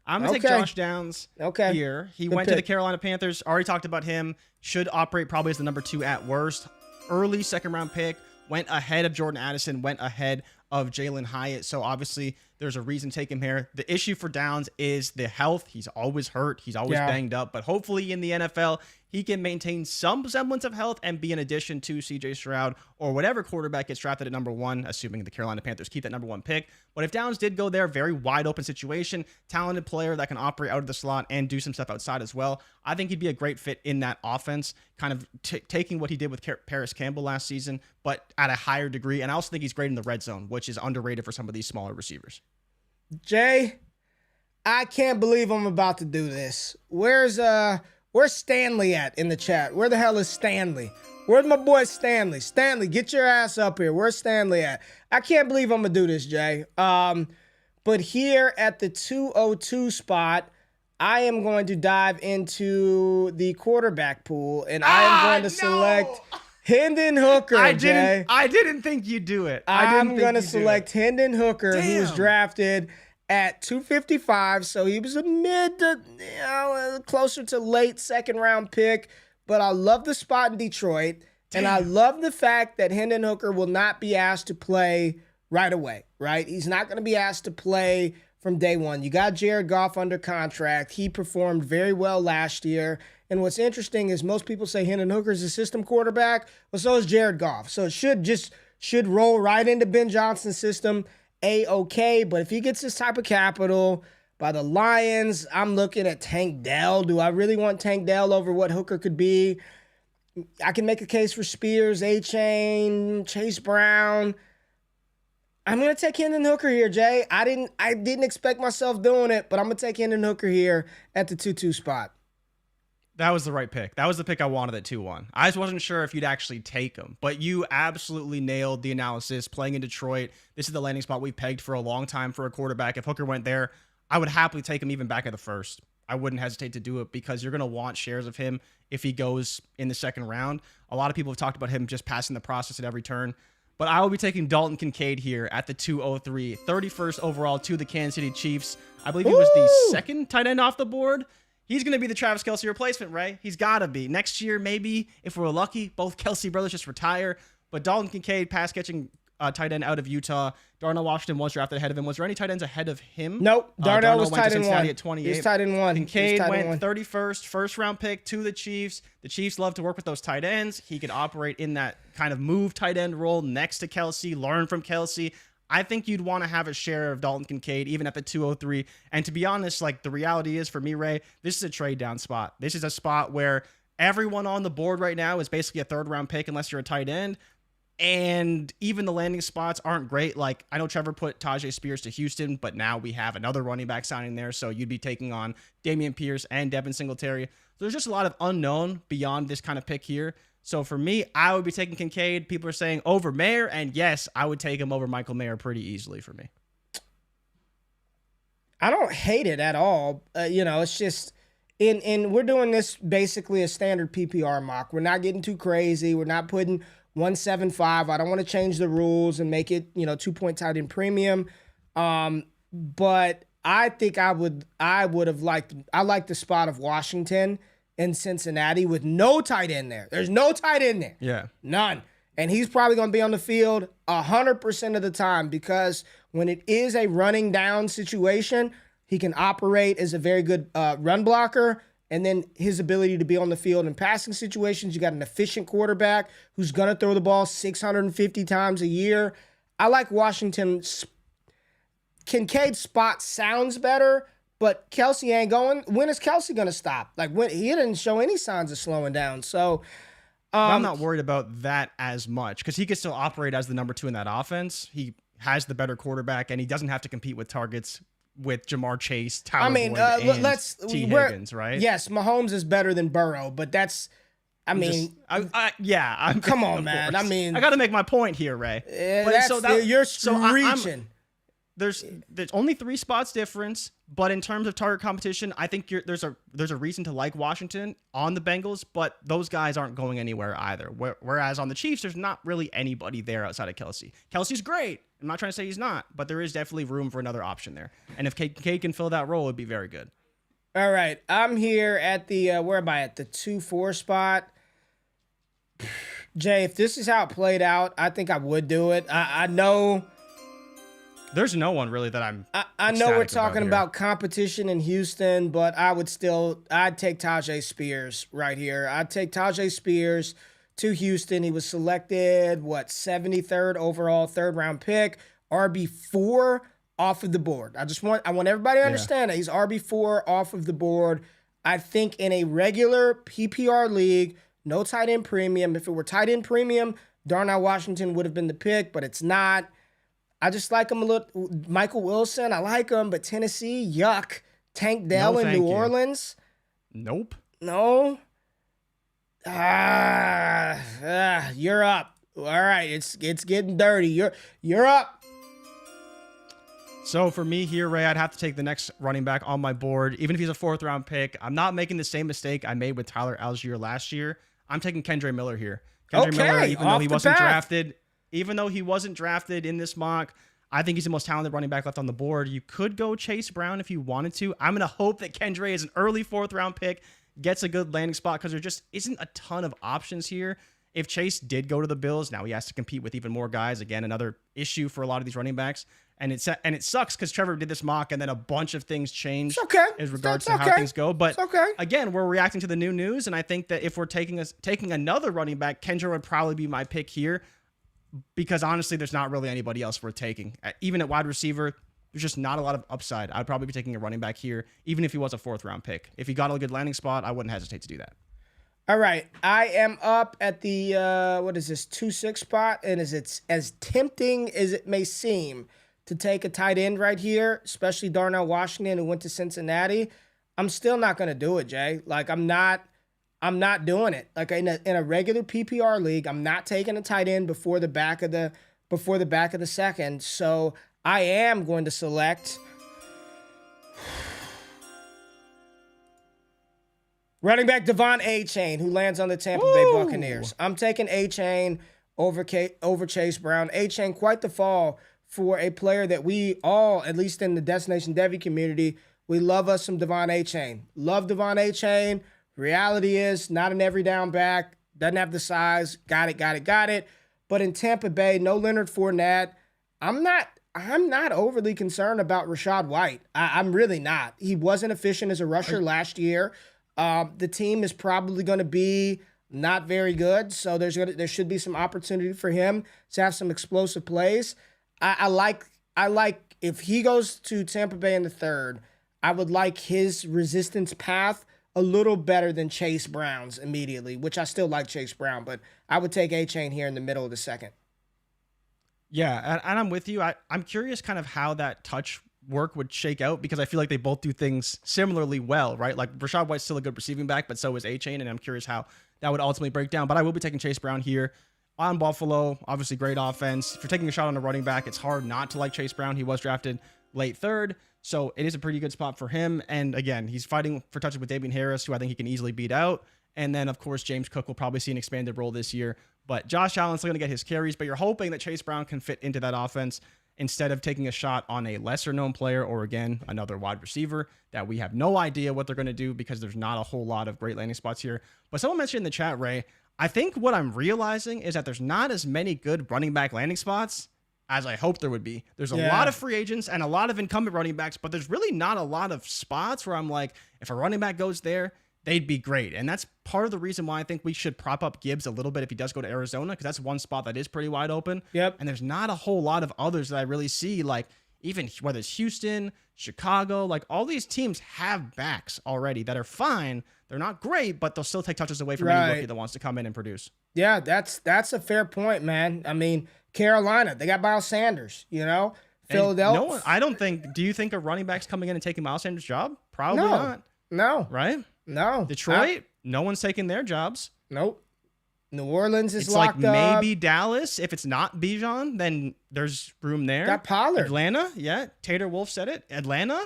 Speaker 2: I'm going to take Josh Downs here. He went to the Carolina Panthers. Already talked about him. Should operate probably as the number 2 at worst. Early second-round pick. Went ahead of Jordan Addison. Went ahead of Jalen Hyatt. So obviously there's a reason to take him here. The issue for Downs is the health. He's always hurt. He's always banged up. But hopefully in the NFL, he can maintain some semblance of health and be an addition to CJ Stroud or whatever quarterback gets drafted at number 1, assuming the Carolina Panthers keep that number 1 pick. But if Downs did go there, very wide open situation, talented player that can operate out of the slot and do some stuff outside as well, I think he'd be a great fit in that offense, kind of taking what he did with Paris Campbell last season, but at a higher degree. And I also think he's great in the red zone, which is underrated for some of these smaller receivers.
Speaker 1: Jay, I can't believe I'm about to do this. Where's Stanley at in the chat? Where the hell is Stanley? Where's my boy Stanley? Stanley, get your ass up here. Where's Stanley at? I can't believe I'm going to do this, Jay. But here at the 202 spot, I am going to dive into the quarterback pool, and I am going to select Hendon Hooker, Jay.
Speaker 2: I didn't think you'd do it.
Speaker 1: I'm going to select Hendon Hooker, who was drafted at 255, so he was a mid to, closer to late second-round pick. But I love the spot in Detroit, and I love the fact that Hendon Hooker will not be asked to play right away, right? He's not going to be asked to play from day one. You got Jared Goff under contract. He performed very well last year. And what's interesting is most people say Hendon Hooker's a system quarterback. Well, so is Jared Goff. So it should roll right into Ben Johnson's system. A-okay. But if he gets this type of capital by the Lions, I'm looking at Tank Dell. Do I really want Tank Dell over what Hooker could be? I can make a case for Spears, A-Chain, Chase Brown. I'm going to take Hendon Hooker here, Jay. I didn't expect myself doing it, but I'm going to take Hendon Hooker here at the 2-2 spot.
Speaker 2: That was the right pick. That was the pick I wanted at 2-1. I just wasn't sure if you'd actually take him, but you absolutely nailed the analysis. Playing in Detroit, this is the landing spot we've pegged for a long time for a quarterback. If Hooker went there, I would happily take him even back at the first. I wouldn't hesitate to do it because you're going to want shares of him if he goes in the second round. A lot of people have talked about him just passing the process at every turn. But I will be taking Dalton Kincaid here at the 203, 31st overall to the Kansas City Chiefs. I believe he was the second tight end off the board. He's going to be the Travis Kelce replacement, Ray. He's got to be. Next year, maybe, if we're lucky, both Kelce brothers just retire. But Dalton Kincaid, pass-catching tight end out of Utah. Darnell Washington was drafted ahead of him. Was there any tight ends ahead of him?
Speaker 1: Nope. Darnell was tight end 1.
Speaker 2: At 28.
Speaker 1: He's tight end 1.
Speaker 2: Kincaid went 31st, first-round pick to the Chiefs. The Chiefs love to work with those tight ends. He could operate in that kind of move tight end role next to Kelce, learn from Kelce. I think you'd want to have a share of Dalton Kincaid, even at the 203. And to be honest, like the reality is for me, Ray, this is a trade down spot. This is a spot where everyone on the board right now is basically a 3rd-round pick unless you're a tight end. And even the landing spots aren't great. Like, I know Trevor put Tajay Spears to Houston, but now we have another running back signing there. So you'd be taking on Dameon Pierce and Devin Singletary. So there's just a lot of unknown beyond this kind of pick here. So for me, I would be taking Kincaid. People are saying over Mayer, and yes, I would take him over Michael Mayer pretty easily for me.
Speaker 1: I don't hate it at all. It's just in we're doing this basically a standard PPR mock. We're not getting too crazy. We're not putting 175. I don't want to change the rules and make it 2-point tight end premium. But I think I would have liked. I like the spot of Washington in Cincinnati with no tight end there. There's no tight end there.
Speaker 2: Yeah.
Speaker 1: None. And he's probably going to be on the field 100% of the time because when it is a running down situation, he can operate as a very good run blocker. And then his ability to be on the field in passing situations. You got an efficient quarterback who's going to throw the ball 650 times a year. I like Washington's. Kincaid's spot sounds better, but Kelce ain't going. When is Kelce going to stop? Like, when he didn't show any signs of slowing down. So
Speaker 2: I'm not worried about that as much because he could still operate as the number 2 in that offense. He has the better quarterback, and he doesn't have to compete with targets with Jamar Chase, Tyler Boyd, and T. Higgins, right?
Speaker 1: Yes, Mahomes is better than Burrow, but that's,
Speaker 2: come on,
Speaker 1: man.
Speaker 2: I got to make my point here, Ray.
Speaker 1: You're screeching.
Speaker 2: There's only 3 spots difference, but in terms of target competition, I think there's a reason to like Washington on the Bengals, but those guys aren't going anywhere either. Whereas on the Chiefs, there's not really anybody there outside of Kelce. Kelce's great. I'm not trying to say he's not, but there is definitely room for another option there. And if Kincaid can fill that role, it'd be very good.
Speaker 1: All right, I'm here at the where am I at the 2-4 spot? Jay, if this is how it played out, I think I would do it. I know.
Speaker 2: There's no one really that
Speaker 1: I know we're talking about competition in Houston, but I'd take Tajay Spears right here. I'd take Tajay Spears to Houston. He was selected, 73rd overall, 3rd-round pick, RB4 off of the board. I want everybody to understand that he's RB4 off of the board. I think in a regular PPR league, no tight end premium. If it were tight end premium, Darnell Washington would have been the pick, but it's not. I just like him a little. Michael Wilson, I like him, but Tennessee, yuck. Tank Dell in New Orleans.
Speaker 2: Nope.
Speaker 1: No. You're up. All right, it's getting dirty. You're up.
Speaker 2: So for me here, Ray, I'd have to take the next running back on my board, even if he's a 4th-round pick. I'm not making the same mistake I made with Tyler Algier last year. I'm taking Kendre Miller here. Kendre Miller, even though he wasn't drafted in this mock, I think he's the most talented running back left on the board. You could go Chase Brown if you wanted to. I'm going to hope that Kendre is an early 4th-round pick, gets a good landing spot because there just isn't a ton of options here. If Chase did go to the Bills, now he has to compete with even more guys. Again, another issue for a lot of these running backs. And it sucks because Trevor did this mock and then a bunch of things changed as regards to how things go. But again, we're reacting to the new news. And I think that if we're taking another running back, Kendre would probably be my pick here. Because honestly, there's not really anybody else worth taking. Even at wide receiver, there's just not a lot of upside. I'd probably be taking a running back here, even if he was a 4th-round pick. If he got a good landing spot, I wouldn't hesitate to do that.
Speaker 1: All right, I am up at the 2-6 spot, and it's as tempting as it may seem to take a tight end right here, especially Darnell Washington, who went to Cincinnati. I'm still not going to do it, Jay. Like I'm not doing it. Like in a regular PPR league, I'm not taking a tight end before the back of the second. So I am going to select running back Devon Achane, who lands on the Tampa Bay Buccaneers. I'm taking Achane over Chase Brown. Achane, quite the fall for a player that we all, at least in the Destination Devy community, we love us some Devon Achane. Love Devon Achane. Reality is not an every down back. Doesn't have the size. Got it. But in Tampa Bay, no Leonard Fournette. I'm not overly concerned about Rachaad White. I'm really not. He wasn't efficient as a rusher last year. The team is probably going to be not very good, so there should be some opportunity for him to have some explosive plays. I like if he goes to Tampa Bay in the third, I would like his resistance path a little better than Chase Brown's immediately, which I still like Chase Brown, but I would take Achane here in the middle of the second.
Speaker 2: Yeah, and I'm with you. I'm curious kind of how that touch work would shake out, because I feel like they both do things similarly well, right? Like Rachaad White's still a good receiving back, but so is Achane, and I'm curious how that would ultimately break down. But I will be taking Chase Brown here on Buffalo. Obviously, great offense. If you're taking a shot on a running back, it's hard not to like Chase Brown. He was drafted late third, so it is a pretty good spot for him. And again, he's fighting for touches with Damian Harris, who I think he can easily beat out. And then, of course, James Cook will probably see an expanded role this year. But Josh Allen's still going to get his carries, but you're hoping that Chase Brown can fit into that offense instead of taking a shot on a lesser-known player or, again, another wide receiver that we have no idea what they're going to do, because there's not a whole lot of great landing spots here. But someone mentioned in the chat, Ray, I think what I'm realizing is that there's not as many good running back landing spots as I hoped there would be. There's a lot of free agents and a lot of incumbent running backs, but there's really not a lot of spots where I'm like, if a running back goes there, they'd be great. And that's part of the reason why I think we should prop up Gibbs a little bit if he does go to Arizona, because that's one spot that is pretty wide open.
Speaker 1: Yep.
Speaker 2: And there's not a whole lot of others that I really see, like even whether it's Houston, Chicago, like all these teams have backs already that are fine. They're not great, but they'll still take touches away from any rookie that wants to come in and produce.
Speaker 1: Yeah, that's a fair point, man. I mean, Carolina, they got Miles Sanders, you know? Philadelphia.
Speaker 2: No one, I don't think, do you think a running back's coming in and taking Miles Sanders' job? Probably not.
Speaker 1: No.
Speaker 2: Right?
Speaker 1: No.
Speaker 2: Detroit, no one's taking their jobs.
Speaker 1: Nope. New Orleans is
Speaker 2: it's
Speaker 1: locked
Speaker 2: like
Speaker 1: up.
Speaker 2: Maybe Dallas. If it's not Bijan, then there's room there.
Speaker 1: Got Pollard.
Speaker 2: Atlanta, yeah. Tater Wolf said it. Atlanta,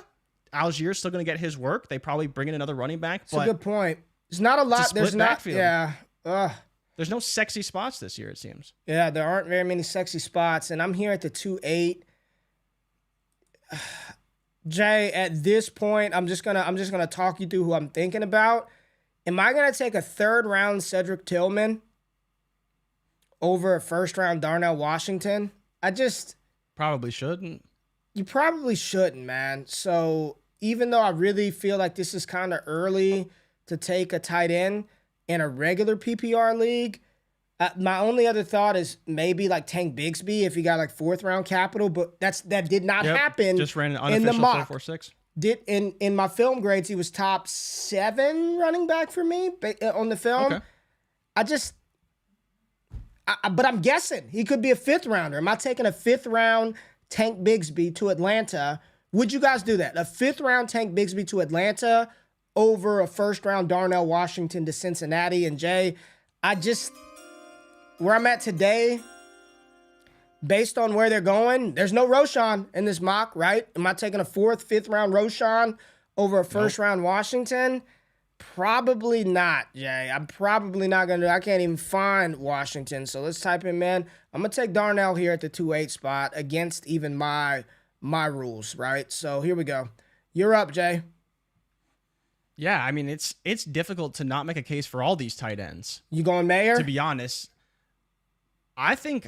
Speaker 2: Algier's still going to get his work. They probably bring in another running back.
Speaker 1: That's a good point. There's not a lot. There's not.
Speaker 2: Backfield.
Speaker 1: Yeah.
Speaker 2: There's no sexy spots this year, it seems.
Speaker 1: Yeah, there aren't very many sexy spots, and I'm here at the 2-8. Jay, at this point, I'm just gonna talk you through who I'm thinking about. Am I gonna take a third round Cedric Tillman over a first round Darnell Washington?
Speaker 2: Probably shouldn't.
Speaker 1: You probably shouldn't, man. So even though I really feel like this is kind of early to take a tight end in a regular PPR league, my only other thought is maybe like Tank Bigsby if you got like fourth round capital, but that did not happen.
Speaker 2: Just ran an unofficial
Speaker 1: in the mock.
Speaker 2: 4.46.
Speaker 1: In my film grades, he was top 7 running back for me on the film.
Speaker 2: Okay.
Speaker 1: But I'm guessing he could be a 5th rounder. Am I taking a 5th round Tank Bigsby to Atlanta? Would you guys do that? A 5th round Tank Bigsby to Atlanta over a 1st round Darnell Washington to Cincinnati? And Jay, where I'm at today, based on where they're going, there's no Roschon in this mock, right? Am I taking a 4th, 5th round Roschon over a 1st round Washington? Probably not, Jay. I'm probably not going to. I can't even find Washington. So let's type in, man. I'm going to take Darnell here at the 2-8 spot against even my rules, right? So here we go. You're up, Jay.
Speaker 2: Yeah, I mean, it's difficult to not make a case for all these tight ends.
Speaker 1: You going Mayer?
Speaker 2: To be honest, I think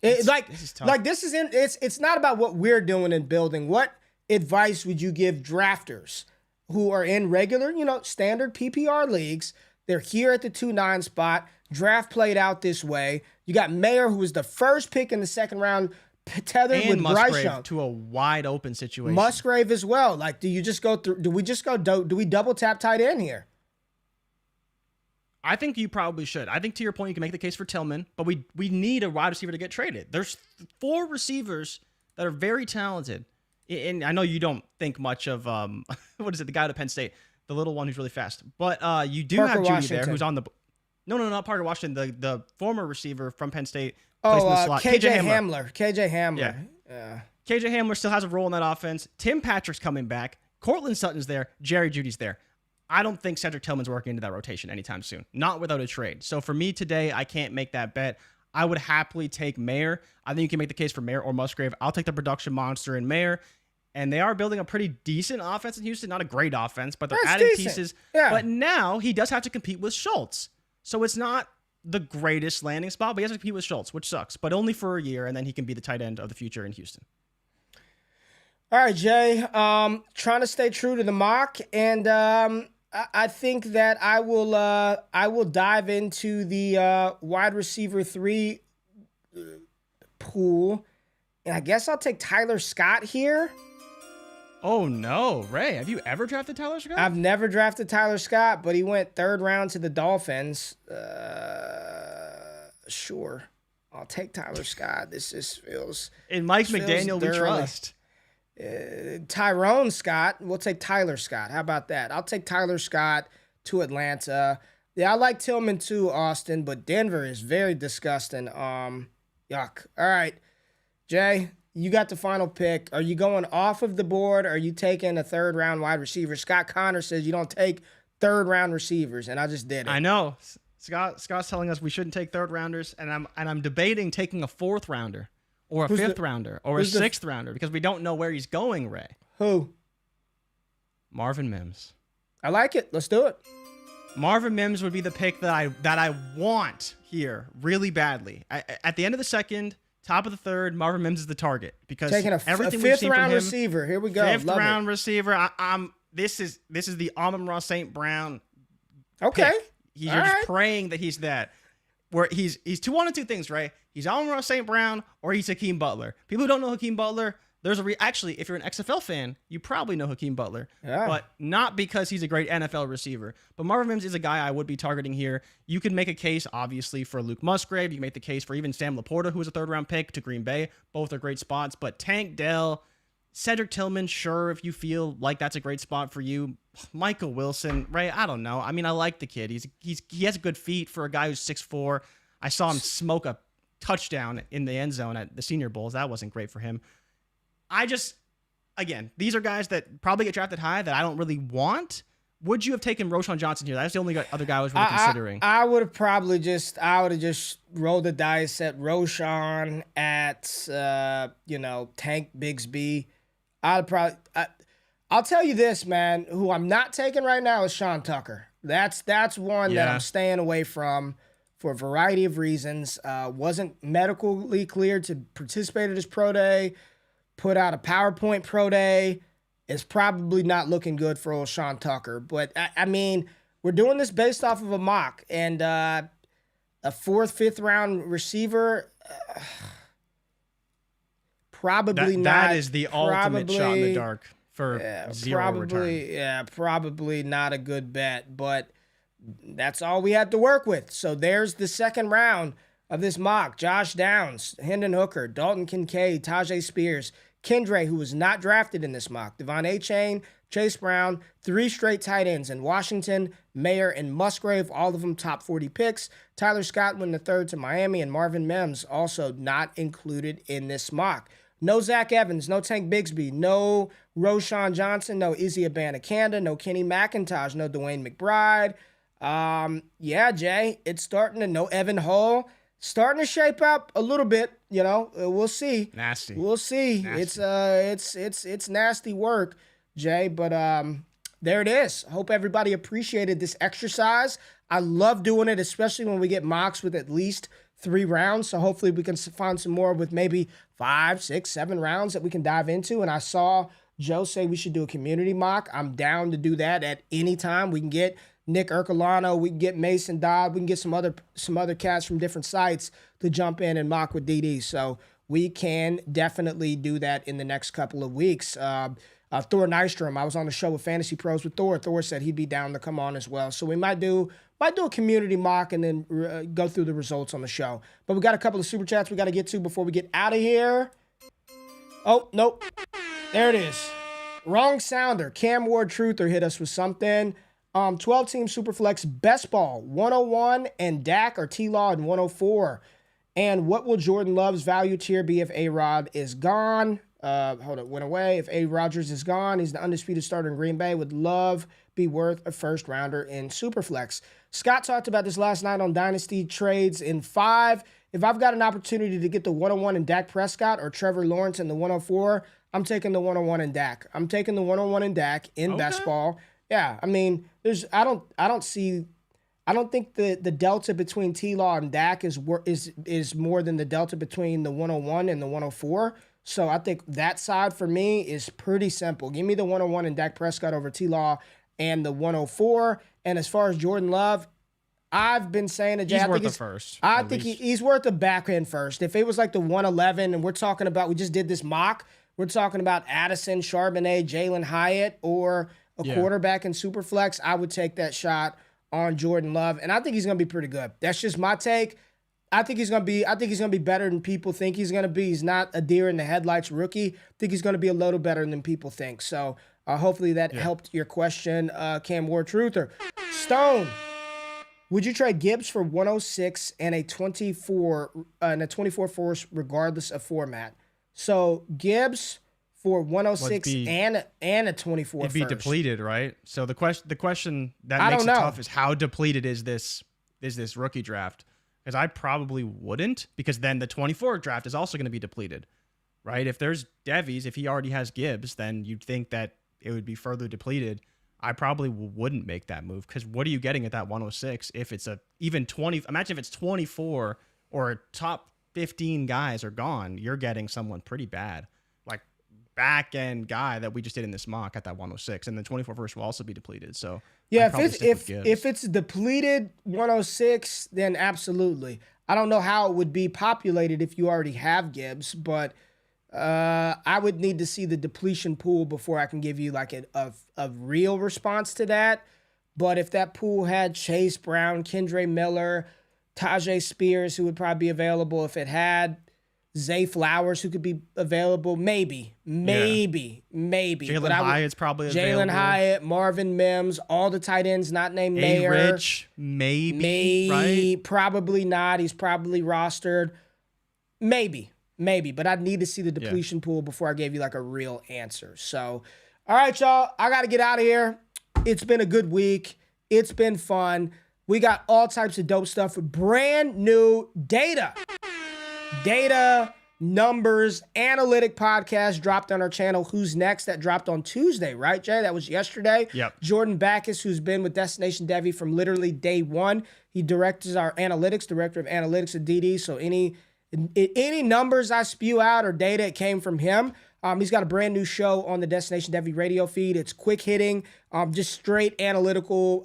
Speaker 1: this is tough. It's not about what we're doing in building. What advice would you give drafters who are in regular, standard PPR leagues? They're here at the 2-9 spot. Draft played out this way. You got Mayer, who was the first pick in the 2nd round, tethered
Speaker 2: and
Speaker 1: with
Speaker 2: Musgrave
Speaker 1: Bryce Young.
Speaker 2: To a wide open situation.
Speaker 1: Musgrave as well. Like, do we double tap tight end here?
Speaker 2: I think you probably should. I think to your point, you can make the case for Tillman, but we need a wide receiver to get traded. There's 4 receivers that are very talented. And I know you don't think much of, what is it, the guy out of Penn State, the little one who's really fast. But you do
Speaker 1: Parker
Speaker 2: have Judy
Speaker 1: Washington.
Speaker 2: there, who's on the... No, not Parker Washington, the former receiver from Penn State.
Speaker 1: KJ Hamler. KJ Hamler.
Speaker 2: Yeah. KJ Hamler still has a role in that offense. Tim Patrick's coming back. Cortland Sutton's there. Jerry Judy's there. I don't think Cedric Tillman's working into that rotation anytime soon. Not without a trade. So for me today, I can't make that bet. I would happily take Mayer. I think you can make the case for Mayer or Musgrave. I'll take the production monster in Mayer. And they are building a pretty decent offense in Houston. Not a great offense, but they're
Speaker 1: That's
Speaker 2: adding
Speaker 1: decent.
Speaker 2: pieces.
Speaker 1: Yeah.
Speaker 2: But now he does have to compete with Schultz. So it's not the greatest landing spot, but he has to compete with Schultz, which sucks. But only for a year, and then he can be the tight end of the future in Houston.
Speaker 1: All right, Jay. Trying to stay true to the mock, and I think that I will dive into the wide receiver 3 pool, and I guess I'll take Tyler Scott here.
Speaker 2: Oh no, Ray! Have you ever drafted Tyler Scott?
Speaker 1: I've never drafted Tyler Scott, but he went 3rd round to the Dolphins. Sure, I'll take Tyler Scott. This just feels
Speaker 2: in Mike McDaniel we trust.
Speaker 1: Tyrone Scott. We'll take Tyler Scott. How about that? I'll take Tyler Scott to Atlanta. Yeah, I like Tillman too, Austin, but Denver is very disgusting. Yuck. All right, Jay, you got the final pick. Are you going off of the board? Or are you taking a 3rd round wide receiver? Scott Connor says you don't take 3rd round receivers, and I just did it.
Speaker 2: I know. Scott's telling us we shouldn't take 3rd rounders, and I'm debating taking a 4th rounder. Or a 5th rounder, or a 6th rounder, because we don't know where he's going, Ray.
Speaker 1: Who?
Speaker 2: Marvin Mims.
Speaker 1: I like it. Let's do it.
Speaker 2: Marvin Mims would be the pick that I want here really badly. At the end of the 2nd, top of the 3rd, Marvin Mims is the target because
Speaker 1: taking a 5th round receiver. Here we go.
Speaker 2: 5th
Speaker 1: Love
Speaker 2: round
Speaker 1: it.
Speaker 2: receiver. This is the Amon-Ra St. Brown.
Speaker 1: Okay.
Speaker 2: You're just praying that he's that. Where he's two one of two things, right? He's Amon-Ra St. Brown or he's Hakeem Butler. People who don't know Hakeem Butler, there's actually, if you're an XFL fan, you probably know Hakeem Butler, but not because he's a great NFL receiver. But Marvin Mims is a guy I would be targeting here. You can make a case, obviously, for Luke Musgrave. You can make the case for even Sam Laporta, who was a 3rd round pick to Green Bay. Both are great spots. But Tank Dell, Cedric Tillman, sure, if you feel like that's a great spot for you. Michael Wilson, Ray, I don't know. I mean, I like the kid. He has good feet for a guy who's 6'4". I saw him smoke a touchdown in the end zone at the Senior Bowls. That wasn't great for him. Again, these are guys that probably get drafted high that I don't really want. Would you have taken Roschon Johnson here? That's the only other guy I was really considering.
Speaker 1: I would have just rolled the dice at Roschon, at Tank Bigsby. I'll tell you this, man. Who I'm not taking right now is Sean Tucker. That's one that I'm staying away from for a variety of reasons. Wasn't medically cleared to participate at his pro day. Put out a PowerPoint pro day. Is probably not looking good for old Sean Tucker. But, I mean, we're doing this based off of a mock. And a 4th, 5th round receiver, probably not.
Speaker 2: That is the ultimate shot in the dark for zero return.
Speaker 1: Probably not a good bet. But that's all we had to work with. So there's the 2nd round of this mock. Josh Downs, Hendon Hooker, Dalton Kincaid, Tajay Spears, Kendre, who was not drafted in this mock, Devon Achane, Chase Brown, 3 straight tight ends in Washington, Mayer, and Musgrave, all of them top 40 picks. Tyler Scott went the 3rd to Miami, and Marvin Mims also not included in this mock. No Zach Evans, no Tank Bigsby, no Roschon Johnson, no Izzy Abanikanda, no Kenny McIntosh, no Dwayne McBride. Jay, it's starting to, no Evan Hull. Starting to shape up a little bit, we'll see.
Speaker 2: Nasty.
Speaker 1: We'll see. Nasty. It's nasty work, Jay, but there it is. Hope everybody appreciated this exercise. I love doing it, especially when we get mocks with at least 3 rounds. So hopefully we can find some more with maybe 5, 6, 7 rounds that we can dive into. And I saw Joe say we should do a community mock. I'm down to do that at any time. We can get Nick Ercolano, we can get Mason Dodd, we can get some other cats from different sites to jump in and mock with DD. So we can definitely do that in the next couple of weeks. Thor Nystrom, I was on the show with Fantasy Pros with Thor. Thor said he'd be down to come on as well. So we might do a community mock and then go through the results on the show. But we got a couple of super chats we got to get to before we get out of here. Oh, nope. There it is. Wrong sounder. Cam Ward Truther hit us with something. 12-team Superflex best ball, 101, and Dak or T-Law in 104. And what will Jordan Love's value tier be if A-Rod is gone? Went away. If A. Rodgers is gone, he's the undisputed starter in Green Bay. Would Love be worth a first rounder in Superflex? Scott talked about this last night on Dynasty Trades in 5. If I've got an opportunity to get the 101 in Dak Prescott or Trevor Lawrence in the 104, I'm taking the 101 in Dak. I'm taking the 101 in Dak in best ball. Yeah, I mean, I don't think the delta between T-Law and Dak is more than the delta between the 101 and the 104. So I think that side for me is pretty simple. Give me the 101 in Dak Prescott over T-Law and the 104. And as far as Jordan Love, I've been saying to Jay,
Speaker 2: he's worth the first.
Speaker 1: I think he's worth the back end first. If it was like the 111 and we're talking about, we just did this mock, we're talking about Addison, Charbonnet, Jalen Hyatt, or a quarterback in Superflex, I would take that shot on Jordan Love. And I think he's going to be pretty good. That's just my take. I think he's going to be better than people think he's going to be. He's not a deer in the headlights rookie. I think he's going to be a little better than people think. So hopefully that helped your question, Cam Ward Truther. Stone, would you trade Gibbs for 106 and a 24 force regardless of format? So Gibbs for 106 and a 24
Speaker 2: it'd be depleted, right? So the question that makes it tough is how depleted is this rookie draft? Because I probably wouldn't, because then the 24 draft is also going to be depleted, right? If there's Devies, if he already has Gibbs, then you'd think that it would be further depleted. I probably wouldn't make that move, because what are you getting at that 106 if it's even 20? Imagine if it's 24 or top 15 guys are gone, you're getting someone pretty bad, like back end guy that we just did in this mock at that 106, and the 24 first will also be depleted. So
Speaker 1: yeah, if it's depleted 106, then absolutely. I don't know how it would be populated if you already have Gibbs, but I would need to see the depletion pool before I can give you like a real response to that. But if that pool had Chase Brown, Kendre Miller, Tajay Spears, who would probably be available, if it had Zay Flowers, who could be available, maybe.
Speaker 2: Jalen Hyatt's probably available.
Speaker 1: Jalen Hyatt, Marvin Mims, all the tight ends not named Mayer.
Speaker 2: Rich, maybe, right?
Speaker 1: Probably not. He's probably rostered. Maybe, but I'd need to see the depletion pool before I gave you like a real answer. So, all right, y'all, I got to get out of here. It's been a good week. It's been fun. We got all types of dope stuff with brand new data, numbers, analytic podcast dropped on our channel. Who's Next? That dropped on Tuesday, right, Jay? That was yesterday.
Speaker 2: Yep.
Speaker 1: Jordan Backus, who's been with Destination Devi from literally day one. He directs our analytics, director of analytics at DD. So any numbers I spew out or data, it came from him. He's got a brand new show on the Destination Devi radio feed. It's quick hitting, just straight analytical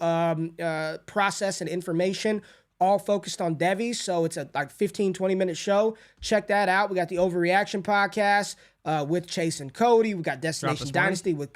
Speaker 1: process and information, all focused on Devi. So it's a like 15, 20-minute show. Check that out. We got the Overreaction podcast with Chase and Cody. We got Destination Dynasty with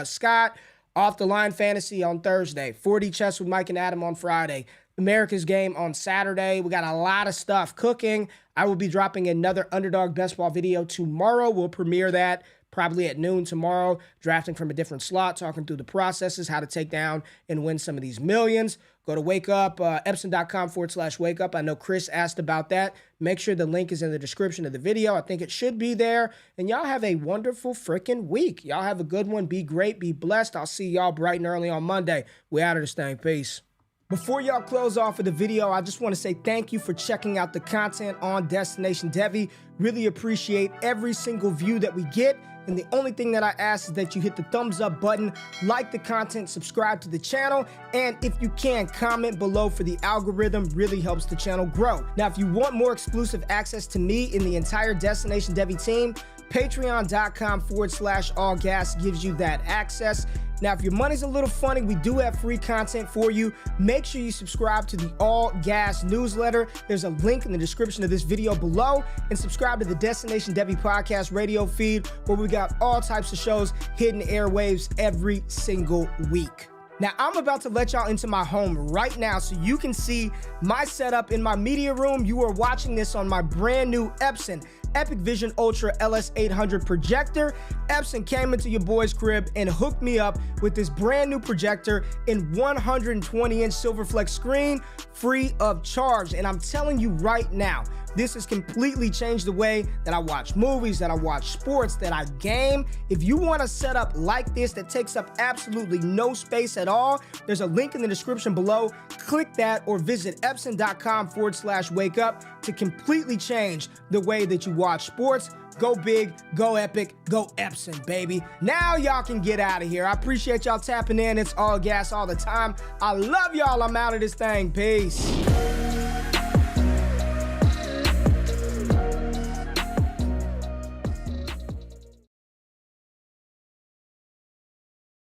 Speaker 1: Scott. Off the Line Fantasy on Thursday. 4D Chess with Mike and Adam on Friday. America's Game on Saturday. We got a lot of stuff cooking. I will be dropping another Underdog Best Ball video tomorrow. We'll premiere that probably at noon tomorrow, drafting from a different slot, talking through the processes, how to take down and win some of these millions. Go to Wake Up, Epson.com/Wake Up. I know Chris asked about that. Make sure the link is in the description of the video. I think it should be there. And y'all have a wonderful freaking week. Y'all have a good one. Be great. Be blessed. I'll see y'all bright and early on Monday. We out of this thing. Peace. Before y'all close off of the video, I just want to say thank you for checking out the content on Destination Devi. Really appreciate every single view that we get. And the only thing that I ask is that you hit the thumbs up button, like the content, subscribe to the channel, and if you can, comment below for the algorithm. Really helps the channel grow. Now, if you want more exclusive access to me and the entire Destination Devi team, Patreon.com/allgas gives you that access. Now, if your money's a little funny, we do have free content for you. Make sure you subscribe to the All Gas newsletter. There's a link in the description of this video below. And subscribe to the Destination Devi podcast radio feed, where we got all types of shows hitting airwaves every single week. Now, I'm about to let y'all into my home right now so you can see my setup in my media room. You are watching this on my brand new Epson EpiqVision Ultra LS800 projector. Epson came into your boy's crib and hooked me up with this brand new projector in 120-inch SilverFlex screen, free of charge. And I'm telling you right now, this has completely changed the way that I watch movies, that I watch sports, that I game. If you want a setup like this that takes up absolutely no space at all, there's a link in the description below. Click that or visit Epson.com/Wake Up to completely change the way that you watch sports, go big, go epic, go Epson, baby. Now y'all can get out of here. I appreciate y'all tapping in. It's all gas all the time. I love y'all. I'm out of this thing. Peace.